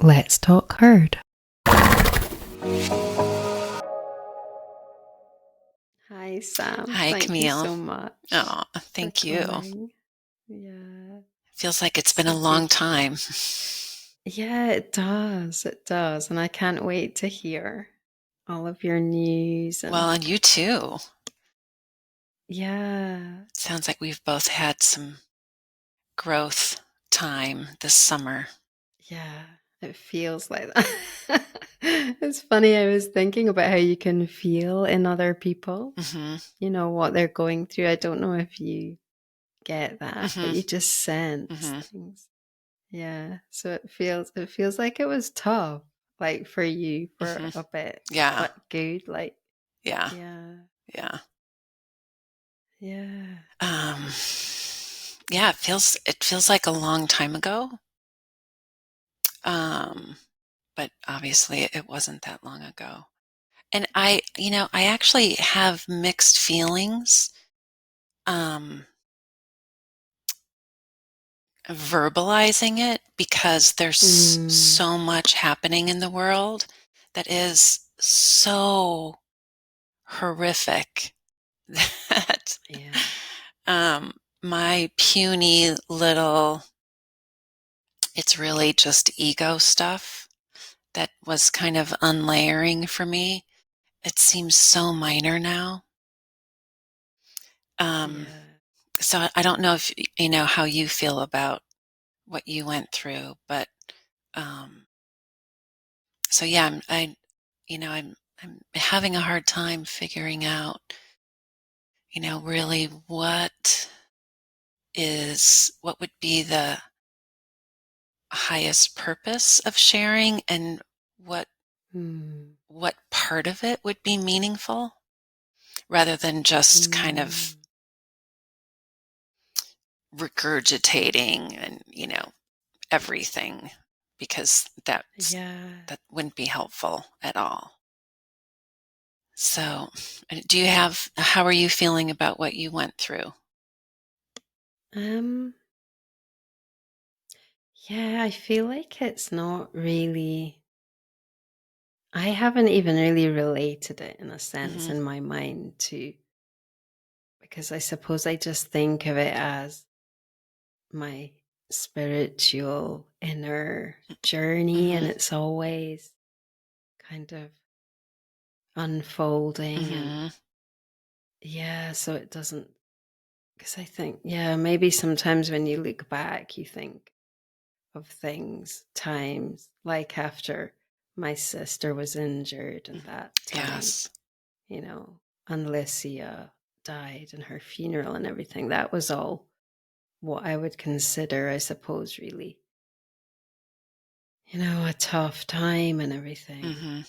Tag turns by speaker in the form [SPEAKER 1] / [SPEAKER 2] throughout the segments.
[SPEAKER 1] Let's Talk Herd. Hi, Sam.
[SPEAKER 2] Hi,
[SPEAKER 1] Thank you
[SPEAKER 2] Camille.
[SPEAKER 1] so much
[SPEAKER 2] Oh,
[SPEAKER 1] for
[SPEAKER 2] thank you.
[SPEAKER 1] coming. Yeah.
[SPEAKER 2] Feels like it's been
[SPEAKER 1] So
[SPEAKER 2] a long
[SPEAKER 1] good.
[SPEAKER 2] time.
[SPEAKER 1] Yeah, it does. It does. And I can't wait to hear all of your news
[SPEAKER 2] Well,
[SPEAKER 1] and
[SPEAKER 2] and you too.
[SPEAKER 1] yeah.
[SPEAKER 2] Sounds like we've both had some growth time this summer.
[SPEAKER 1] Yeah, it feels like that. It's funny. I was thinking about how you can feel in other people,
[SPEAKER 2] Mm-hmm.
[SPEAKER 1] what they're going through. I don't know if you get that, but
[SPEAKER 2] Mm-hmm.
[SPEAKER 1] you just sense
[SPEAKER 2] Mm-hmm.
[SPEAKER 1] things. Yeah. So it feels like it was tough, like for you for
[SPEAKER 2] Mm-hmm.
[SPEAKER 1] a bit,
[SPEAKER 2] Yeah.
[SPEAKER 1] but good. Like,
[SPEAKER 2] Yeah.
[SPEAKER 1] yeah.
[SPEAKER 2] Yeah.
[SPEAKER 1] Yeah.
[SPEAKER 2] Um, yeah, it feels like a long time ago. Um, but obviously it wasn't that long ago. And I actually have mixed feelings. Um, verbalizing it because there's
[SPEAKER 1] Mm,
[SPEAKER 2] so much happening in the world that is so horrific that
[SPEAKER 1] yeah.
[SPEAKER 2] my puny little, it's really just ego stuff that was kind of unlayering for me. It seems so minor now. Um,
[SPEAKER 1] Yeah.
[SPEAKER 2] so I don't know if you know how you feel about what you went through, but um, so yeah, I'm having a hard time figuring out, really what would be the highest purpose of sharing and what
[SPEAKER 1] Mm,
[SPEAKER 2] what part of it would be meaningful rather than just kind of
[SPEAKER 1] mm,
[SPEAKER 2] regurgitating and, everything because
[SPEAKER 1] yeah.
[SPEAKER 2] that wouldn't be helpful at all. So, how are you feeling about what you went through?
[SPEAKER 1] Um, yeah, I feel like it's not really, I haven't even really related it in a sense
[SPEAKER 2] Hmm.
[SPEAKER 1] in my mind to, because I suppose I just think of it as my spiritual inner journey, and
[SPEAKER 2] Hmm.
[SPEAKER 1] it's always kind of unfolding. And
[SPEAKER 2] Hmm.
[SPEAKER 1] yeah, so it doesn't, because I think, yeah, maybe sometimes when you look back, you think of things, times like after my sister was injured and that time,
[SPEAKER 2] Yes.
[SPEAKER 1] you know, and Licia died and her funeral and everything. That was all what I would consider, I suppose, really, a tough time and everything.
[SPEAKER 2] Hmm.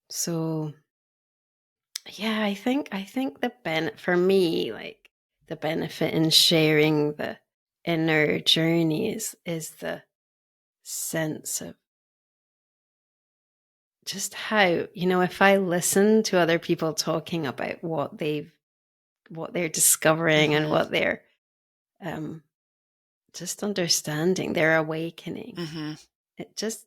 [SPEAKER 1] So yeah, I think for me, like the benefit in sharing the inner journey is the sense of just how, if I listen to other people talking about what they're discovering and
[SPEAKER 2] Hmm.
[SPEAKER 1] what they're um just understanding, their awakening,
[SPEAKER 2] Hmm.
[SPEAKER 1] it just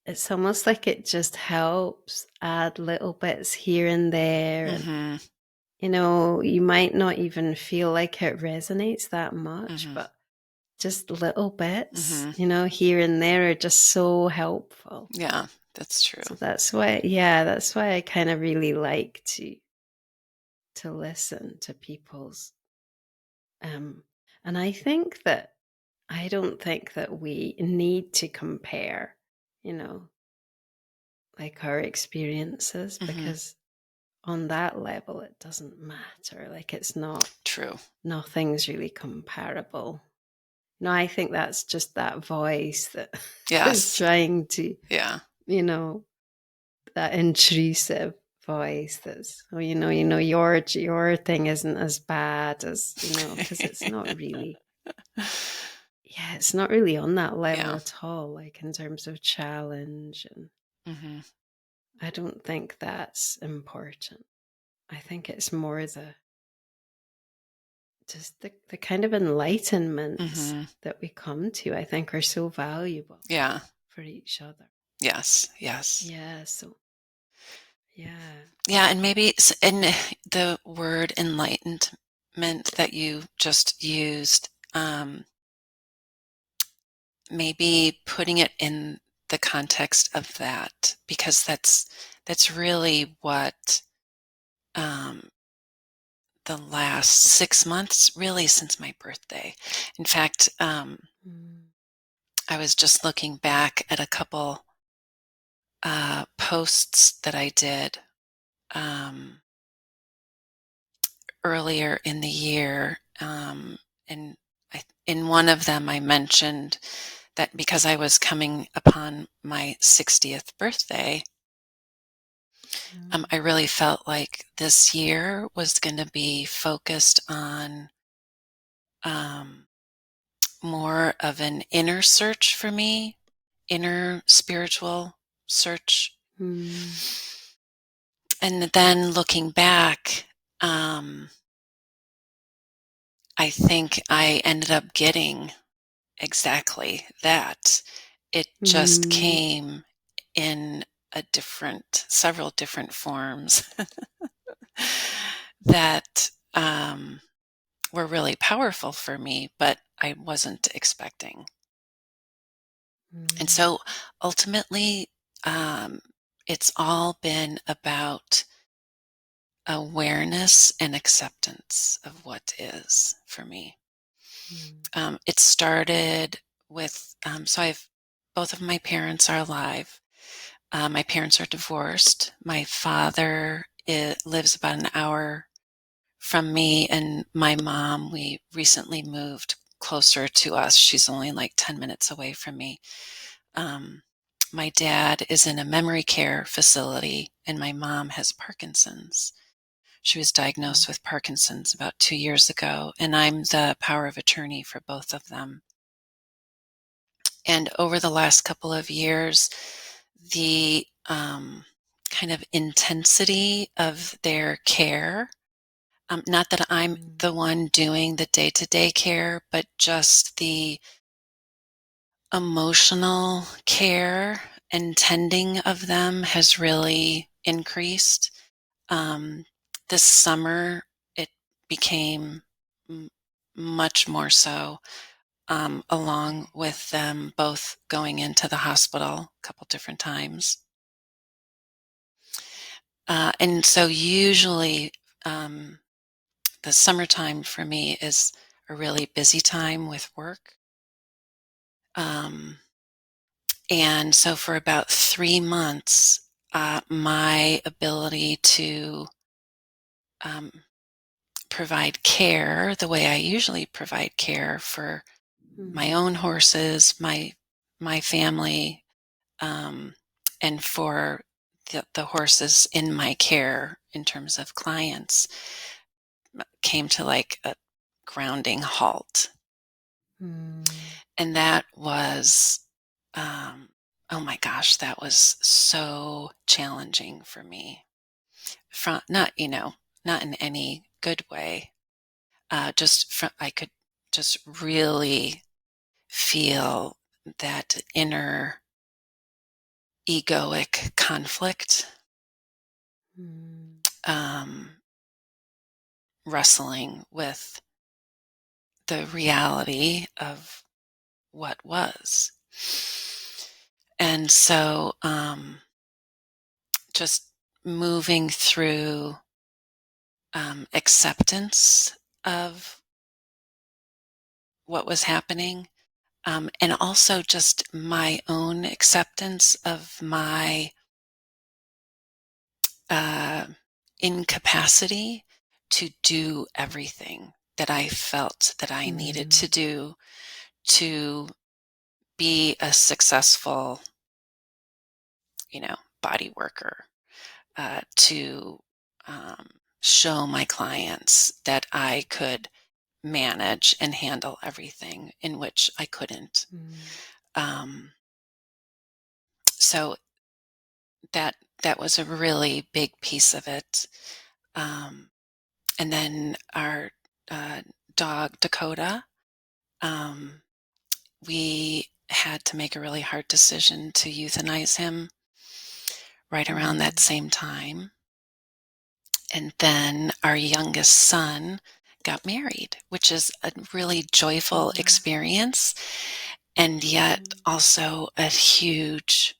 [SPEAKER 1] it's almost like it just helps add little bits here and there. And
[SPEAKER 2] Hmm.
[SPEAKER 1] you might not even feel like it resonates that much,
[SPEAKER 2] Hmm.
[SPEAKER 1] but just little bits,
[SPEAKER 2] Hmm.
[SPEAKER 1] here and there are just so helpful.
[SPEAKER 2] Yeah, that's true.
[SPEAKER 1] So that's why I kind of really like to listen to people's um and I don't think that we need to compare, you know, like our experiences,
[SPEAKER 2] Hmm.
[SPEAKER 1] because on that level it doesn't matter. Like it's not
[SPEAKER 2] True.
[SPEAKER 1] nothing's really comparable. No, I think that's just that voice that is
[SPEAKER 2] Yes.
[SPEAKER 1] trying to,
[SPEAKER 2] Yeah.
[SPEAKER 1] you know, that intrusive voice that's, oh, your thing isn't as bad as, because it's not really, yeah, it's not really on that level
[SPEAKER 2] Yeah.
[SPEAKER 1] at all, like in terms of challenge. And
[SPEAKER 2] Hmm.
[SPEAKER 1] I don't think that's important. I think it's more the kind of enlightenments
[SPEAKER 2] Hmm.
[SPEAKER 1] that we come to, I think, are so valuable
[SPEAKER 2] Yeah.
[SPEAKER 1] for each other.
[SPEAKER 2] Yes, yes.
[SPEAKER 1] Yeah, so yeah.
[SPEAKER 2] Yeah, and maybe and the word enlightenment that you just used, maybe putting it in the context of that, because that's really what um, the last 6 months, really since my birthday. In fact,
[SPEAKER 1] Mm,
[SPEAKER 2] I was just looking back at a couple posts that I did um, earlier in the year, and in one of them I mentioned that because I was coming upon my 60th birthday,
[SPEAKER 1] mm,
[SPEAKER 2] I really felt like this year was going to be focused on um, more of an inner search for me, inner spiritual search.
[SPEAKER 1] mm,
[SPEAKER 2] And then looking back, um, I think I ended up getting exactly that. It just
[SPEAKER 1] mm,
[SPEAKER 2] came in several different forms that were really powerful for me, but I wasn't expecting. And
[SPEAKER 1] mm,
[SPEAKER 2] so ultimately, um, it's all been about awareness and acceptance of what is for me.
[SPEAKER 1] mm,
[SPEAKER 2] It started with, so I've, both of my parents are alive. My parents are divorced. My father lives about an hour from me, and my mom, we recently moved closer to us. She's only like 10 minutes away from me. Um, my dad is in a memory care facility, and my mom has Parkinson's. She was
[SPEAKER 1] mm,
[SPEAKER 2] diagnosed with Parkinson's about 2 years ago, and I'm the power of attorney for both of them. And over the last couple of years, the kind of intensity of their care, not that I'm
[SPEAKER 1] mm,
[SPEAKER 2] the one doing the day to day care, but just the emotional care and tending of them has really increased. Um, this summer, it became m- much more so, along with them both going into the hospital a couple different times. And so, usually, um, the summertime for me is a really busy time with work. Um, and so, for about 3 months, my ability to um, provide care the way I usually provide care for my
[SPEAKER 1] mm,
[SPEAKER 2] own horses, my family, um, and for the horses in my care in terms of clients came to like a grounding halt.
[SPEAKER 1] mm,
[SPEAKER 2] And that was, oh my gosh, that was so challenging for me. From not, not in any good way. I could just really feel that inner egoic conflict,
[SPEAKER 1] mm,
[SPEAKER 2] um, wrestling with the reality of what was. And so, just moving through acceptance of what was happening, and also just my own acceptance of my uh, incapacity to do everything that I felt that I needed
[SPEAKER 1] mm,
[SPEAKER 2] to do to be a successful, body worker, to um, show my clients that I could manage and handle everything in which I couldn't.
[SPEAKER 1] mm,
[SPEAKER 2] Um, so that was a really big piece of it. Um, and then our uh, dog Dakota, um, we had to make a really hard decision to euthanize him right around that
[SPEAKER 1] Mm,
[SPEAKER 2] same time. And then our youngest son got married, which is a really
[SPEAKER 1] oh,
[SPEAKER 2] joyful
[SPEAKER 1] wow.
[SPEAKER 2] experience, and yet
[SPEAKER 1] Mm,
[SPEAKER 2] also a huge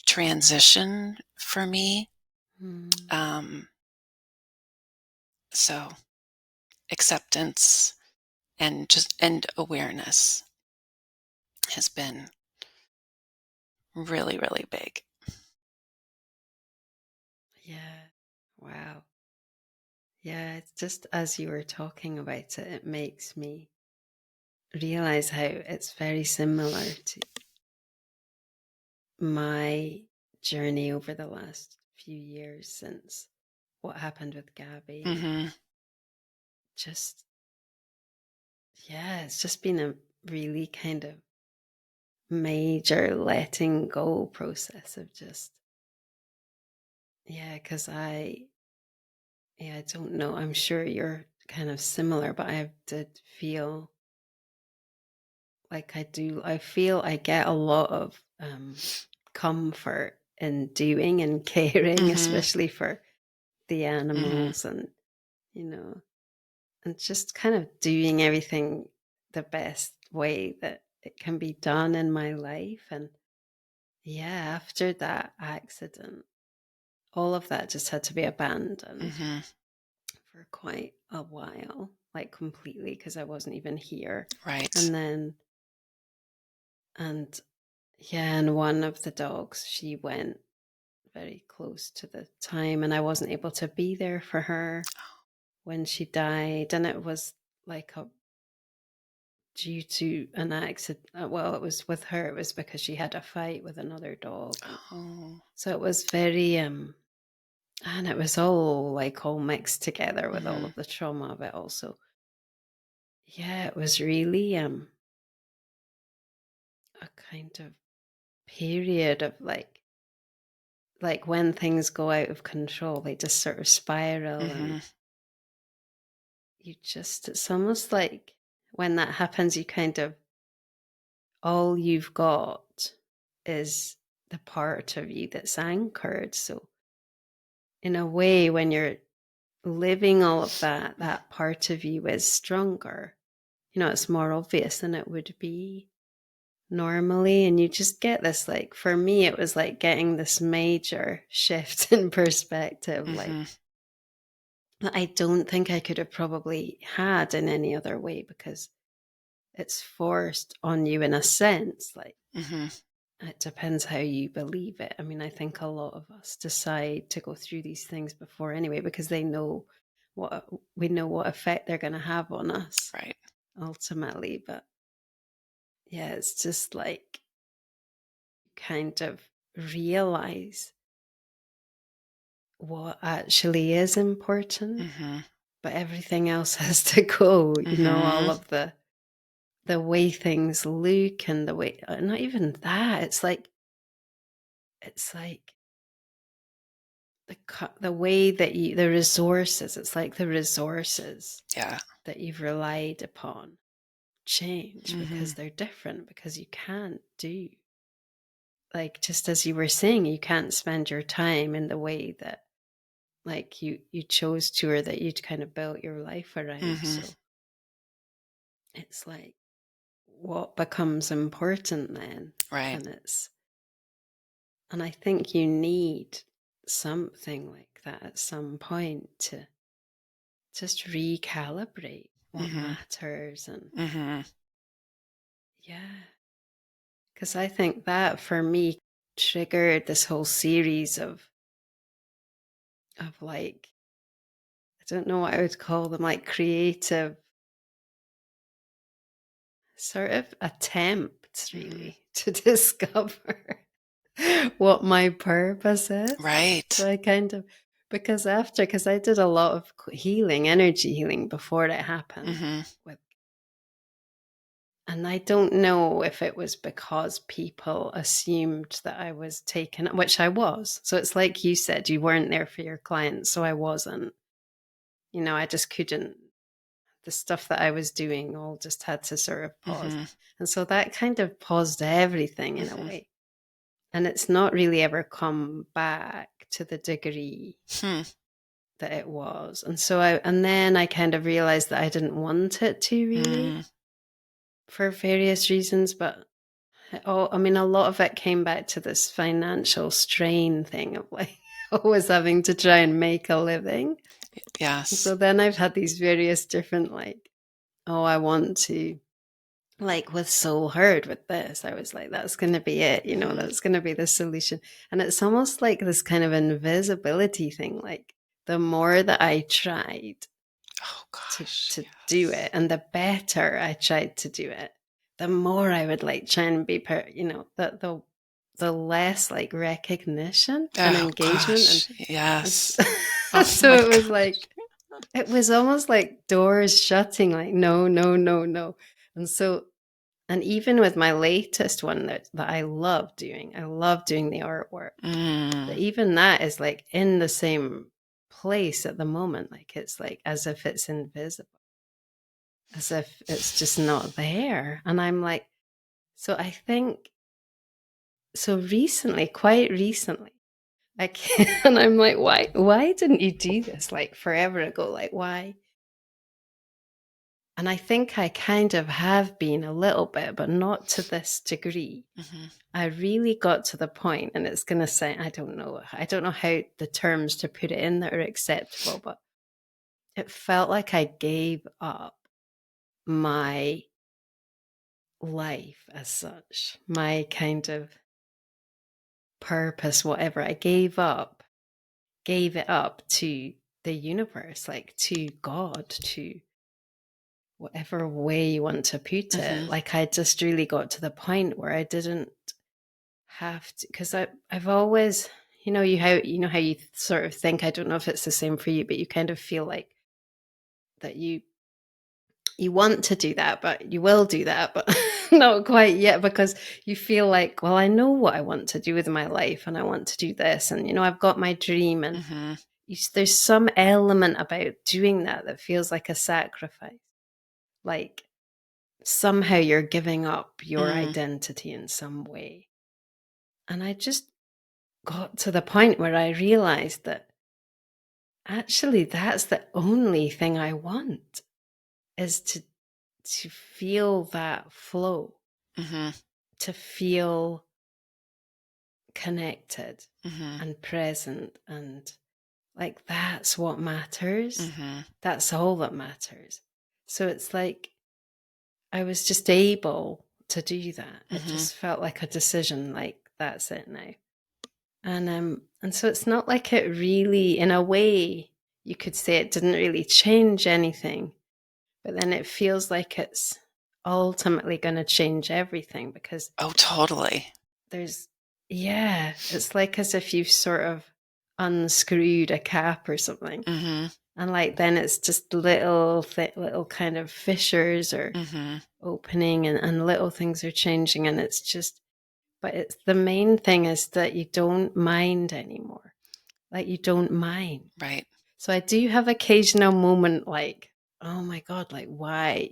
[SPEAKER 2] transition for me.
[SPEAKER 1] mm,
[SPEAKER 2] Um, so acceptance and awareness has been really, really big.
[SPEAKER 1] yeah. Wow. Yeah, it's just as you were talking about it, it makes me realize how it's very similar to my journey over the last few years since what happened with Gabby. And
[SPEAKER 2] Mhm.
[SPEAKER 1] just, yeah, it's just been a really kind of major letting go process of just, yeah, because yeah, I don't know. I'm sure you're kind of similar, but I did feel like I feel I get a lot of comfort in doing and caring,
[SPEAKER 2] Mhm.
[SPEAKER 1] especially for the
[SPEAKER 2] Mhm.
[SPEAKER 1] animals and, you know, and just kind of doing everything the best way that it can be done in my life. And yeah, after that accident, all of that just had to be abandoned
[SPEAKER 2] Mhm.
[SPEAKER 1] for quite a while, like completely, because I wasn't even here.
[SPEAKER 2] Right.
[SPEAKER 1] And then, and yeah, and one of the dogs, she went very close to the time, and I wasn't able to be there for her when she died. And it was like a due to an accident. Well, it was with her, it was because she had a fight with another dog. And
[SPEAKER 2] Oh.
[SPEAKER 1] so it was very, and it was all like all mixed together with all
[SPEAKER 2] Mhm.
[SPEAKER 1] of the trauma of it also. Yeah, it was really a kind of period of like when things go out of control, they just sort of spiral. And
[SPEAKER 2] Mhm.
[SPEAKER 1] it's almost like when that happens, you kind of, all you've got is the part of you that's anchored. So in a way, when you're living all of that, that part of you is stronger. You know, it's more obvious than it would be normally. And you just get this, like, for me, it was like getting this major shift in perspective, like,
[SPEAKER 2] Mhm.
[SPEAKER 1] that I don't think I could have probably had in any other way, because it's forced on you in a sense. Like,
[SPEAKER 2] Mhm.
[SPEAKER 1] it depends how you believe it. I mean, I think a lot of us decide to go through these things before anyway, because they know what we know what effect they're going to have on us
[SPEAKER 2] Right.
[SPEAKER 1] ultimately. But yeah, it's just like kind of realize what actually is important,
[SPEAKER 2] Mhm.
[SPEAKER 1] but everything else has to go. You know, all
[SPEAKER 2] Mhm.
[SPEAKER 1] of the way things look and the way, not even that. It's like the way that you, the resources, it's like the resources
[SPEAKER 2] Yeah.
[SPEAKER 1] that you've relied upon change because
[SPEAKER 2] Mhm.
[SPEAKER 1] they're different, because you can't do, like, just as you were saying, you can't spend your time in the way that, like, you chose to, or that you'd kind of built your life around.
[SPEAKER 2] Mhm.
[SPEAKER 1] So it's like, what becomes important then?
[SPEAKER 2] Right.
[SPEAKER 1] And I think you need something like that at some point to just recalibrate what
[SPEAKER 2] Mhm.
[SPEAKER 1] matters. And
[SPEAKER 2] Mhm.
[SPEAKER 1] yeah, because I think that for me triggered this whole series of like, I don't know what I would call them, like creative sort of attempts
[SPEAKER 2] Mhm.
[SPEAKER 1] really to discover what my purpose is. So
[SPEAKER 2] Right.
[SPEAKER 1] I kind of, because I did a lot of healing, energy healing before it happened
[SPEAKER 2] Mhm.
[SPEAKER 1] with, and I don't know if it was because people assumed that I was taken, which I was. So it's like you said, you weren't there for your clients, so I wasn't. You know, I just couldn't. the stuff that I was doing all just had to sort of pause.
[SPEAKER 2] Mm-hmm.
[SPEAKER 1] And so that kind of paused everything in a
[SPEAKER 2] Mm-hmm.
[SPEAKER 1] way. And it's not really ever come back to the degree
[SPEAKER 2] Hmm.
[SPEAKER 1] that it was. And then I kind of realized that I didn't want it to really
[SPEAKER 2] Mm.
[SPEAKER 1] for various reasons, but I mean, a lot of it came back to this financial strain thing of like always having to try and make a living.
[SPEAKER 2] Yes.
[SPEAKER 1] So then I've had these various different, like, oh, I want to, like with Soul Heard with this, I was like, that's going to be it,
[SPEAKER 2] Mm-hmm.
[SPEAKER 1] that's going to be the solution. And it's almost like this kind of invisibility thing. Like the more that I tried
[SPEAKER 2] Oh
[SPEAKER 1] to,
[SPEAKER 2] gosh,
[SPEAKER 1] to do
[SPEAKER 2] yes.
[SPEAKER 1] it and the better I tried to do it, the more I would like try and be, the less like recognition and
[SPEAKER 2] Oh
[SPEAKER 1] engagement.
[SPEAKER 2] gosh,
[SPEAKER 1] And
[SPEAKER 2] yes. Oh my
[SPEAKER 1] so it was
[SPEAKER 2] gosh.
[SPEAKER 1] like, it was almost like doors shutting, like, no, no, no, no. And so, and even with my latest one that I love doing the artwork. But
[SPEAKER 2] Mm.
[SPEAKER 1] even that is like in the same place at the moment. Like it's like as if it's invisible, as if it's just not there. And I'm like, so I think, so recently, quite recently, I can, and I'm like, why didn't you do this like forever ago? Like, why? And I think I kind of have been a little bit, but not to this degree.
[SPEAKER 2] Mm-hmm.
[SPEAKER 1] I really got to the point, and it's going to say, I don't know how the terms to put it in that are acceptable, but it felt like I gave up my life as such, my kind of purpose, whatever. I gave it up to the universe, like to God, to whatever way you want to put it.
[SPEAKER 2] Mm-hmm.
[SPEAKER 1] Like I just really got to the point where I didn't have to, because I've always, how you sort of think, I don't know if it's the same for you, but you kind of feel like that you want to do that, but you will do that, but not quite yet, because you feel like, well, I know what I want to do with my life and I want to do this. And, I've got my dream. And
[SPEAKER 2] Mm-hmm.
[SPEAKER 1] there's some element about doing that feels like a sacrifice. Like somehow you're giving up your
[SPEAKER 2] Mm.
[SPEAKER 1] identity in some way. And I just got to the point where I realized that actually that's the only thing I want, is to feel that flow,
[SPEAKER 2] Mm-hmm.
[SPEAKER 1] to feel connected
[SPEAKER 2] Mm-hmm.
[SPEAKER 1] and present, and like that's what matters.
[SPEAKER 2] Mm-hmm.
[SPEAKER 1] That's all that matters. So it's like I was just able to do that. It
[SPEAKER 2] Mm-hmm.
[SPEAKER 1] just felt like a decision, like that's it now. And so it's not like it really, in a way, you could say it didn't really change anything, but then it feels like it's ultimately going to change everything, because
[SPEAKER 2] Oh, totally.
[SPEAKER 1] there's, yeah, it's like as if you've sort of unscrewed a cap or something.
[SPEAKER 2] Mm-hmm.
[SPEAKER 1] And like then it's just little kind of fissures or
[SPEAKER 2] Mm-hmm.
[SPEAKER 1] opening, and little things are changing. And it's just, but it's the main thing is that you don't mind anymore. Like you don't mind.
[SPEAKER 2] Right.
[SPEAKER 1] So I do have occasional moment like, oh my God, like why,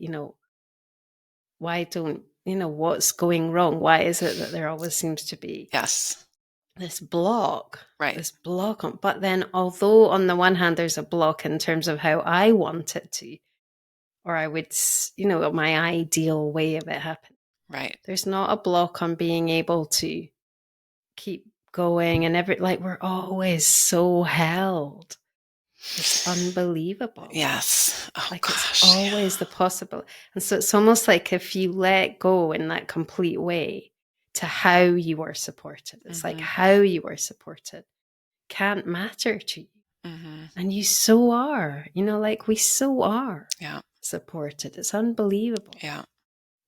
[SPEAKER 1] why don't, what's going wrong? Why is it that there always seems to be
[SPEAKER 2] Yes.
[SPEAKER 1] this block,
[SPEAKER 2] Right.
[SPEAKER 1] this block on, but then although on the one hand there's a block in terms of how I want it to, or I would, my ideal way of it happen,
[SPEAKER 2] Right.
[SPEAKER 1] there's not a block on being able to keep going. And like we're always so held. It's unbelievable.
[SPEAKER 2] Yes. Oh
[SPEAKER 1] Like it's
[SPEAKER 2] gosh.
[SPEAKER 1] always the possible. And so it's almost like if you let go in that complete way to how you are supported,
[SPEAKER 2] Yeah.
[SPEAKER 1] it's like
[SPEAKER 2] Mm-hmm.
[SPEAKER 1] how you are supported can't matter to you.
[SPEAKER 2] Mm-hmm.
[SPEAKER 1] And you so are, like we so are
[SPEAKER 2] Yeah.
[SPEAKER 1] supported. It's unbelievable.
[SPEAKER 2] Yeah.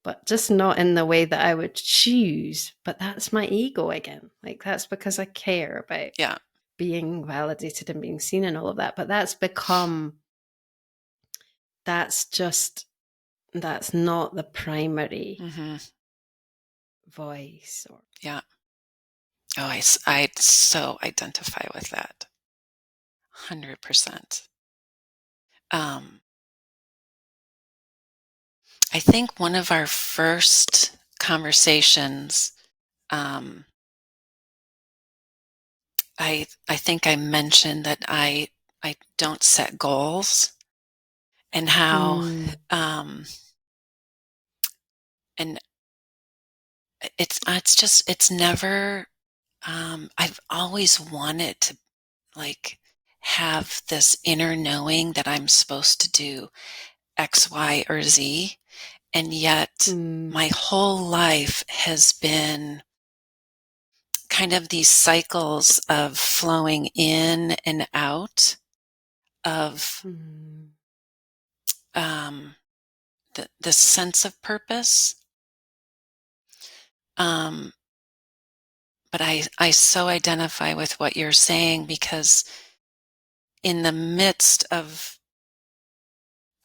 [SPEAKER 1] But just not in the way that I would choose. But that's my ego again. Like that's because I care about
[SPEAKER 2] Yeah.
[SPEAKER 1] being validated and being seen and all of that. But that's just, that's not the primary
[SPEAKER 2] Mm-hmm.
[SPEAKER 1] voice. Or
[SPEAKER 2] Yeah. Oh, I so identify with that. 100%. Um, I think one of our first conversations, um, I think I mentioned that I don't set goals, and how
[SPEAKER 1] Mm,
[SPEAKER 2] um, and it's just it's never I've always wanted to, like, have this inner knowing that I'm supposed to do X, Y, or Z, and yet
[SPEAKER 1] mm,
[SPEAKER 2] my whole life has been kind of these cycles of flowing in and out of
[SPEAKER 1] mm,
[SPEAKER 2] um, the sense of purpose. Um, but I so identify with what you're saying, because in the midst of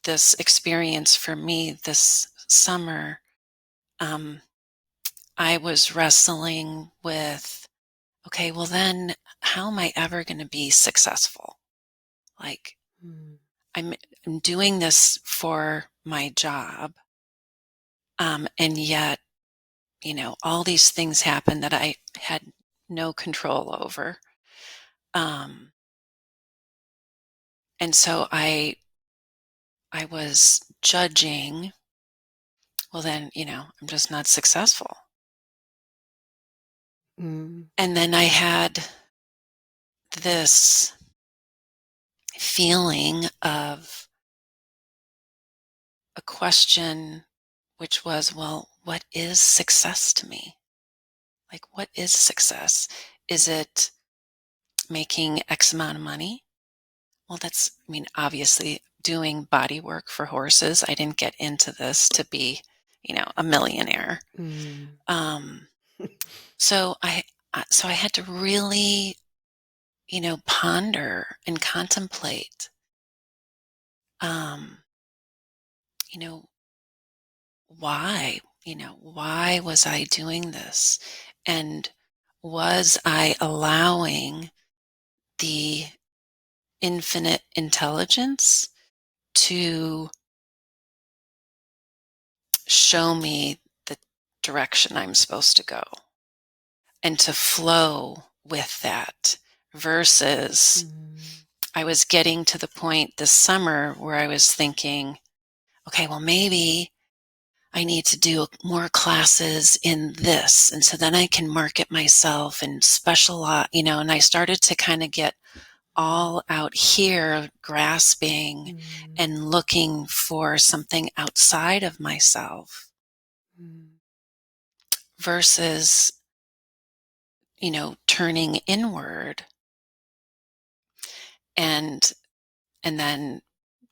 [SPEAKER 2] this experience for me this summer, um, I was wrestling with, okay, well, then how am I ever going to be successful? Like,
[SPEAKER 1] mm,
[SPEAKER 2] I'm, I'm doing this for my job. And yet, all these things happen that I had no control over. Um, and so I was judging, well, then, I'm just not successful.
[SPEAKER 1] mm,
[SPEAKER 2] And then I had this feeling of a question, which was, well, what is success to me? Like, what is success? Is it making X amount of money? Well, I mean, obviously, doing body work for horses. I didn't get into this to be, a millionaire.
[SPEAKER 1] mm,
[SPEAKER 2] Um, so so I had to really, ponder and contemplate, um, you know, why was I doing this? And was I allowing the infinite intelligence to show me the direction I'm supposed to go, and to flow with that, versus
[SPEAKER 1] mm,
[SPEAKER 2] I was getting to the point this summer where I was thinking, okay, well, maybe I need to do more classes in this. And so then I can market myself and specialize, and I started to kind of get all out here grasping
[SPEAKER 1] mm,
[SPEAKER 2] and looking for something outside of myself,
[SPEAKER 1] mm,
[SPEAKER 2] versus, turning inward. And and then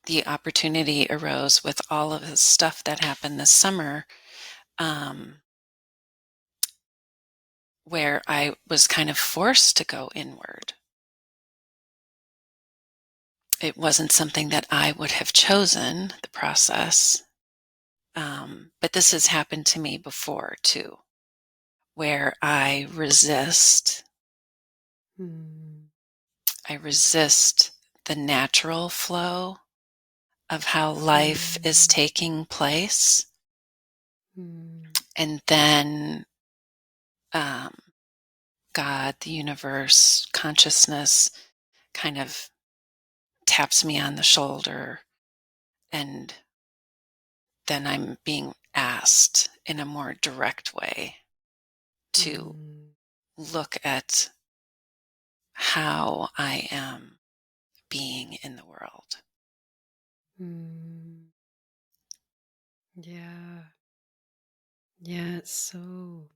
[SPEAKER 2] the opportunity arose with all of the stuff that happened this summer, um, where I was kind of forced to go inward. It wasn't something that I would have chosen, the process. But this has happened to me before too, where
[SPEAKER 1] mm,
[SPEAKER 2] I resist the natural flow of how life is
[SPEAKER 1] mm,
[SPEAKER 2] taking place.
[SPEAKER 1] mm,
[SPEAKER 2] And then um, God, the universe, consciousness kind of taps me on the shoulder, and then I'm being asked in a more direct way to
[SPEAKER 1] mm,
[SPEAKER 2] look at how I am being in the world.
[SPEAKER 1] mm. Yeah. Yeah, it's so,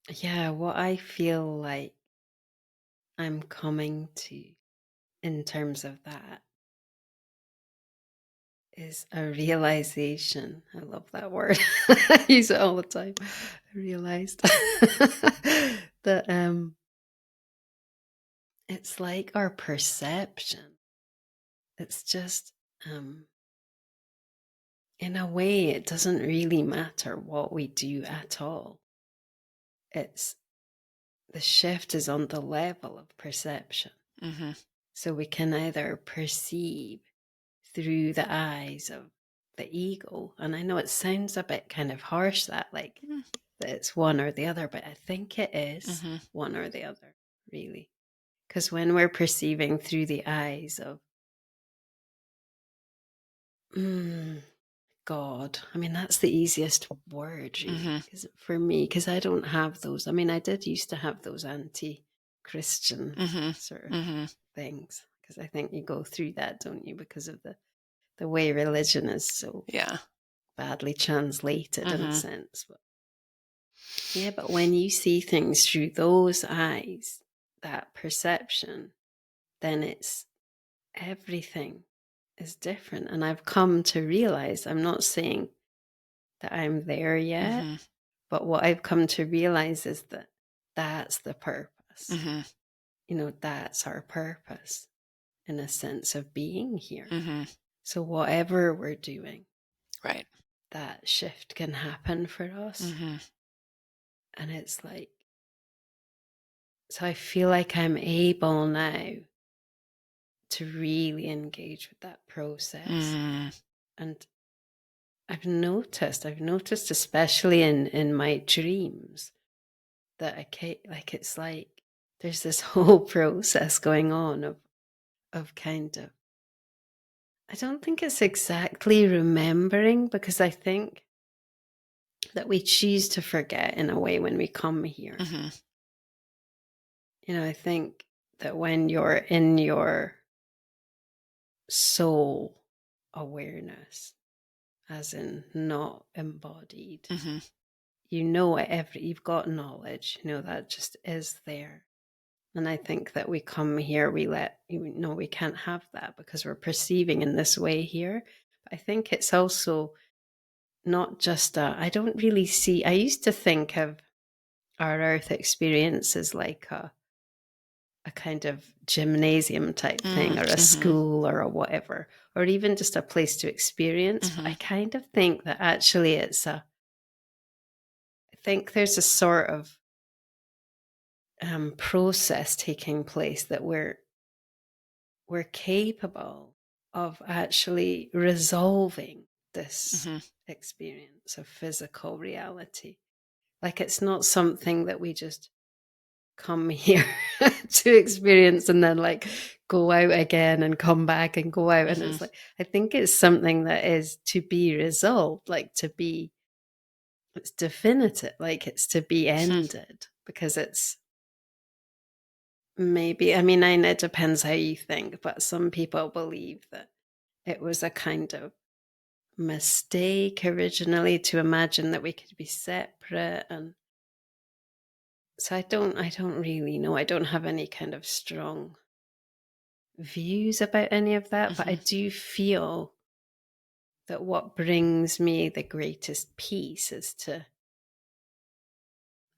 [SPEAKER 1] yeah, what I feel like I'm coming to in terms of that is a realization. I love that word. I use it all the time. I realized that it's like our perception. It's just in a way it doesn't really matter what we do at all. It's the shift is on the level of perception.
[SPEAKER 2] Hmm.
[SPEAKER 1] So we can either perceive through the eyes of the ego. And I know it sounds a bit kind of harsh that like
[SPEAKER 2] Mm.
[SPEAKER 1] that it's one or the other, but I think it is
[SPEAKER 2] Mm-hmm.
[SPEAKER 1] one or the other, really. Because when we're perceiving through the eyes of God, I mean, that's the easiest word,
[SPEAKER 2] Mm-hmm.
[SPEAKER 1] really, for me, because I don't have those. I mean, I did used to have those anti-Christian
[SPEAKER 2] Mm-hmm.
[SPEAKER 1] sort of
[SPEAKER 2] Mm-hmm.
[SPEAKER 1] things, because I think you go through that, don't you, because of the way religion is so
[SPEAKER 2] Yeah.
[SPEAKER 1] badly translated in a
[SPEAKER 2] Mm-hmm.
[SPEAKER 1] sense. But yeah, but when you see things through those eyes, that perception, then it's everything is different. And I've come to realize, I'm not saying that I'm there yet,
[SPEAKER 2] Mm-hmm.
[SPEAKER 1] but what I've come to realize is that that's the purpose.
[SPEAKER 2] Mm-hmm.
[SPEAKER 1] That's our purpose in a sense of being here.
[SPEAKER 2] Mm-hmm.
[SPEAKER 1] So whatever we're doing,
[SPEAKER 2] Right.
[SPEAKER 1] that shift can happen for us.
[SPEAKER 2] Mm-hmm.
[SPEAKER 1] And it's like, so I feel like I'm able now to really engage with that process.
[SPEAKER 2] Mm-hmm.
[SPEAKER 1] And I've noticed especially in my dreams that like it's like there's this whole process going on of kind of, I don't think it's exactly remembering, because I think that we choose to forget in a way when we come here.
[SPEAKER 2] Mm-hmm.
[SPEAKER 1] I think that when you're in your soul awareness, as in not embodied,
[SPEAKER 2] Mm-hmm.
[SPEAKER 1] you've got knowledge, that just is there. And I think that we come here, we can't have that because we're perceiving in this way here. But I think it's also not just I don't really see, I used to think of our earth experience as like a kind of gymnasium type thing, or a
[SPEAKER 2] Mm-hmm.
[SPEAKER 1] school, or a whatever, or even just a place to experience. But
[SPEAKER 2] Mm-hmm.
[SPEAKER 1] I kind of think that actually I think there's a sort of process taking place that we're capable of actually resolving this
[SPEAKER 2] Mm-hmm.
[SPEAKER 1] experience of physical reality. Like it's not something that we just come here to experience and then like go out again and come back and go out. And
[SPEAKER 2] Mm-hmm.
[SPEAKER 1] it's like, I think it's something that is to be resolved, it's definitive, like it's to be ended, because it's maybe, I mean, I know it depends how you think, but some people believe that it was a kind of mistake originally to imagine that we could be separate. And so I don't really know. I don't have any kind of strong views about any of that, but I
[SPEAKER 2] Mm-hmm.
[SPEAKER 1] do feel that what brings me the greatest peace is to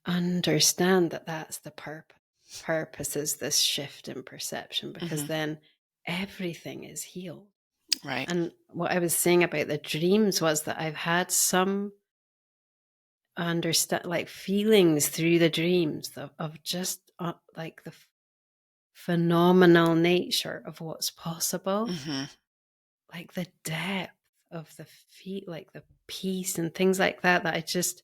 [SPEAKER 1] understand that that's the purpose. Purpose is this shift in perception, because
[SPEAKER 2] Mm-hmm.
[SPEAKER 1] then everything is healed.
[SPEAKER 2] Right.
[SPEAKER 1] And what I was saying about the dreams was that I've had some understand like feelings through the dreams of just like the phenomenal nature of what's possible,
[SPEAKER 2] Mm-hmm.
[SPEAKER 1] like the depth of the feet, like the peace and things like that I just,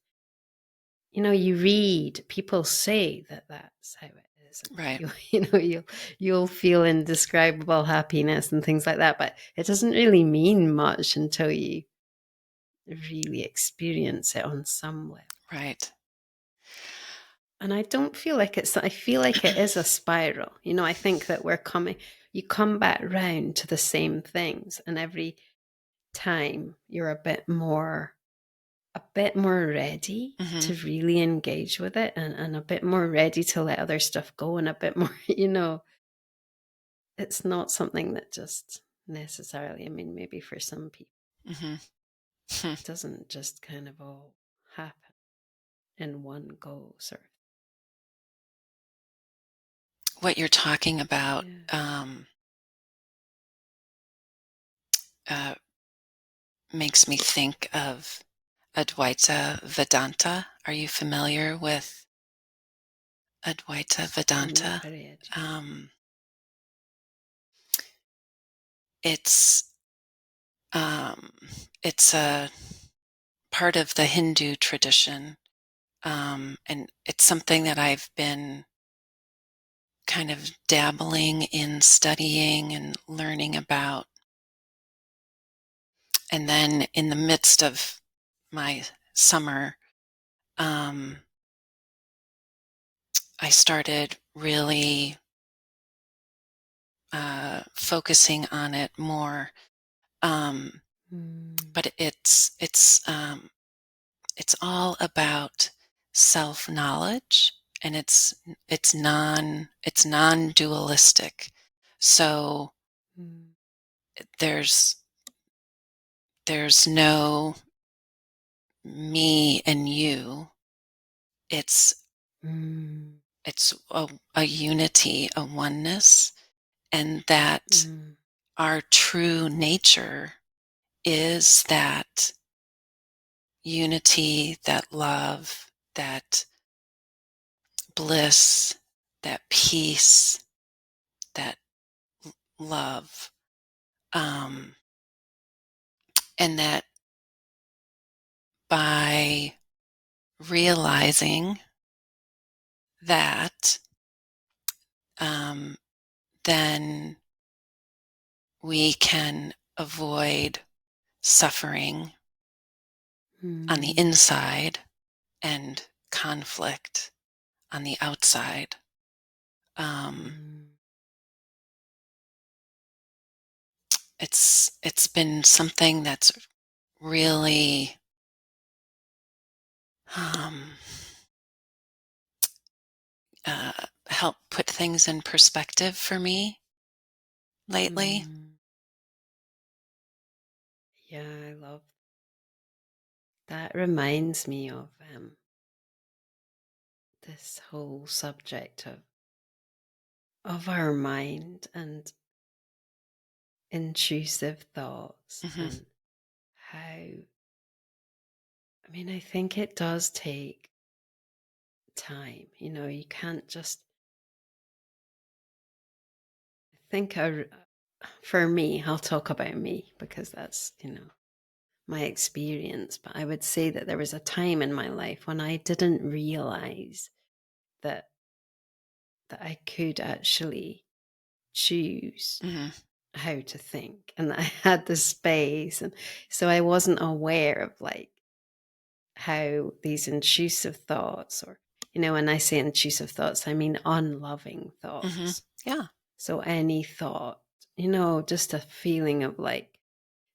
[SPEAKER 1] you read people say that that's how it is, and
[SPEAKER 2] Right.
[SPEAKER 1] you'll feel indescribable happiness and things like that, but it doesn't really mean much until you really experience it on some level.
[SPEAKER 2] Right.
[SPEAKER 1] And I don't feel like I feel like it is a spiral. I think that you come back round to the same things, and every time you're a bit more ready
[SPEAKER 2] Mm-hmm.
[SPEAKER 1] to really engage with it, and a bit more ready to let other stuff go, and a bit more, it's not something that just necessarily, I mean, maybe for some people,
[SPEAKER 2] Mm-hmm.
[SPEAKER 1] it doesn't just kind of all happen in one go, sort of.
[SPEAKER 2] What you're talking about
[SPEAKER 1] Yeah.
[SPEAKER 2] uh, makes me think of Advaita Vedanta. Are you familiar with Advaita
[SPEAKER 1] I'm not
[SPEAKER 2] Vedanta?
[SPEAKER 1] very educated.
[SPEAKER 2] Um, it's Um, it's a part of the Hindu tradition, and it's something that I've been kind of dabbling in studying and learning about. And then in the midst of my summer, um, I started really focusing on it more. Um,
[SPEAKER 1] Mm,
[SPEAKER 2] but it's all about self knowledge, and it's non dualistic. So
[SPEAKER 1] mm,
[SPEAKER 2] there's there's no me and you. It's
[SPEAKER 1] mm,
[SPEAKER 2] it's a unity, a oneness, and that
[SPEAKER 1] mm,
[SPEAKER 2] our true nature is that unity, that love, that bliss, that peace, that love, um, and that by realizing that, um, then we can avoid suffering on the
[SPEAKER 1] mm,
[SPEAKER 2] inside and conflict on the outside. Um,
[SPEAKER 1] mm,
[SPEAKER 2] it's been something that's really um, uh, helped put things in perspective for me lately.
[SPEAKER 1] mm. Yeah, I love that. Reminds me of this whole subject of our mind and intrusive thoughts
[SPEAKER 2] Hmm.
[SPEAKER 1] and how, I mean, I think it does take time. You can't just think, for me, I'll talk about me because that's, my experience. But I would say that there was a time in my life when I didn't realize that I could actually choose
[SPEAKER 2] Hmm.
[SPEAKER 1] how to think and that I had the space. And so I wasn't aware of like how these intrusive thoughts, or, when I say intrusive thoughts, I mean unloving
[SPEAKER 2] Hmm.
[SPEAKER 1] thoughts.
[SPEAKER 2] Yeah.
[SPEAKER 1] So any thought, just a feeling of like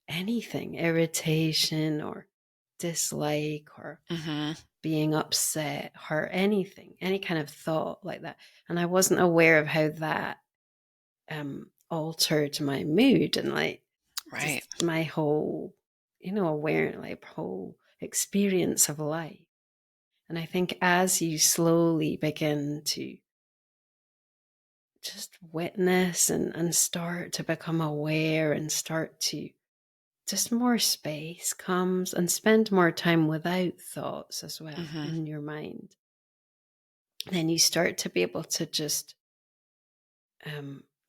[SPEAKER 1] anything, irritation or dislike or
[SPEAKER 2] Hmm.
[SPEAKER 1] being upset, hurt, anything, any kind of thought like that. And I wasn't aware of how that altered my mood and like
[SPEAKER 2] Right.
[SPEAKER 1] just my whole, awareness, like whole experience of life. And I think as you slowly begin to just witness and start to become aware and start to just more space comes and spend more time without thoughts as well
[SPEAKER 2] Hmm.
[SPEAKER 1] in your mind, then you start to be able to just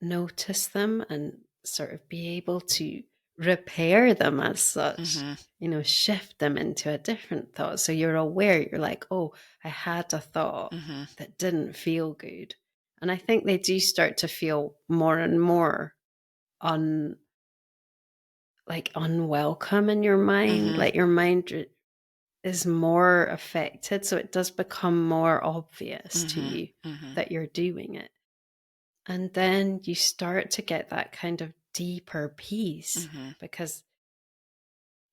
[SPEAKER 1] notice them and sort of be able to repair them as such,
[SPEAKER 2] Hmm.
[SPEAKER 1] shift them into a different thought. So you're aware, you're like, oh, I had a thought
[SPEAKER 2] Hmm.
[SPEAKER 1] that didn't feel good. And I think they do start to feel more and more un like unwelcome in your mind.
[SPEAKER 2] Hmm.
[SPEAKER 1] Like your mind is more affected. So it does become more obvious to
[SPEAKER 2] Hmm.
[SPEAKER 1] you
[SPEAKER 2] Hmm.
[SPEAKER 1] that you're doing it. And then you start to get that kind of deeper peace
[SPEAKER 2] Hmm.
[SPEAKER 1] because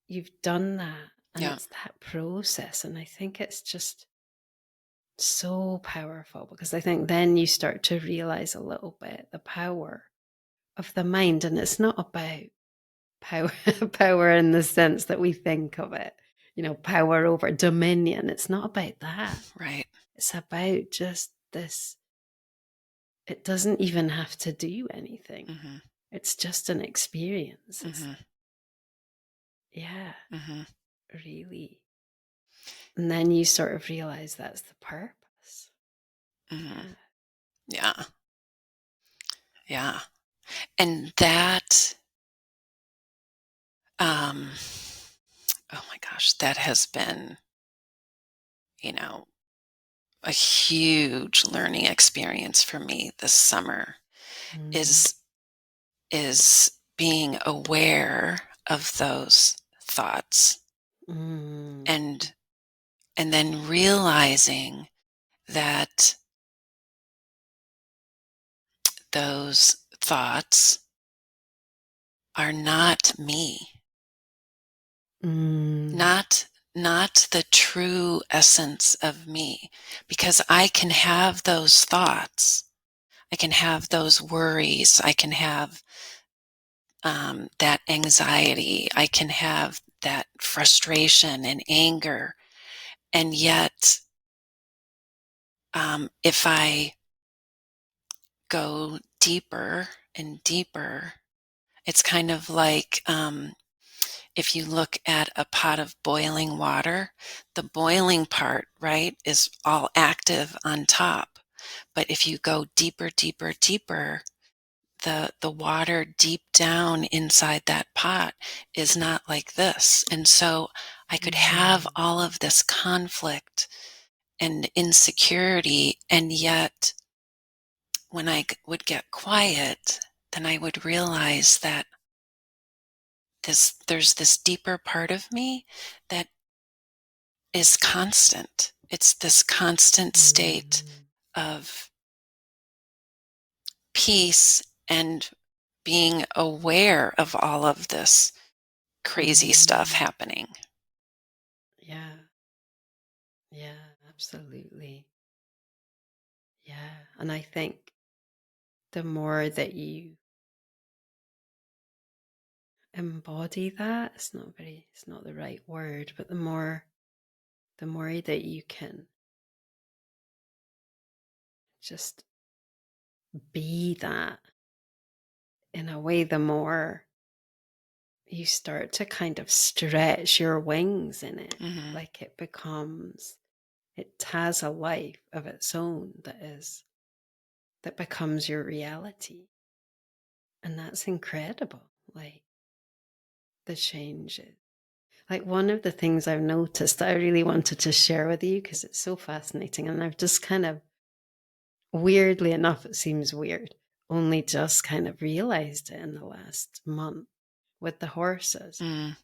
[SPEAKER 1] you've done that and
[SPEAKER 2] Yeah.
[SPEAKER 1] it's that process. And I think it's just so powerful because I think then you start to realize a little bit the power of the mind. And it's not about power, power in the sense that we think of it, power over dominion. It's not about that.
[SPEAKER 2] Right.
[SPEAKER 1] It's about just this. It doesn't even have to do anything.
[SPEAKER 2] Hmm.
[SPEAKER 1] It's just an experience. It's
[SPEAKER 2] Hmm.
[SPEAKER 1] yeah,
[SPEAKER 2] Hmm.
[SPEAKER 1] really. And then you sort of realize that's the purpose.
[SPEAKER 2] Hmm.
[SPEAKER 1] Yeah.
[SPEAKER 2] Yeah. Yeah. And that Um, oh my gosh, that has been, you know, a huge learning experience for me this summer
[SPEAKER 1] Mm,
[SPEAKER 2] is being aware of those thoughts
[SPEAKER 1] mm,
[SPEAKER 2] and then realizing that those thoughts are not me,
[SPEAKER 1] mm,
[SPEAKER 2] not the true essence of me, because I can have those thoughts, I can have those worries, I can have that anxiety, I can have that frustration and anger, and yet if I go deeper and deeper, it's kind of like if you look at a pot of boiling water, the boiling part, right, is all active on top. But if you go deeper, deeper, deeper, the water deep down inside that pot is not like this. And so I could have
[SPEAKER 1] mm,
[SPEAKER 2] all of this conflict and insecurity, and yet when I would get quiet, then I would realize that there's this deeper part of me that is constant. It's this constant state
[SPEAKER 1] mm,
[SPEAKER 2] of peace and being aware of all of this crazy stuff
[SPEAKER 1] mm.
[SPEAKER 2] happening.
[SPEAKER 1] Yeah, yeah, absolutely. Yeah. And I think the more that you embody that, it's not the right word, but the more that you can just be that in a way, the more you start to kind of stretch your wings in it.
[SPEAKER 2] Hmm.
[SPEAKER 1] Like it has a life of its own that becomes your reality. And that's incredible. Like the changes. Like one of the things I've noticed that I really wanted to share with you because it's so fascinating, and I've just kind of, weirdly enough, it seems weird, only just kind of realized it in the last month with the horses.
[SPEAKER 2] Mm.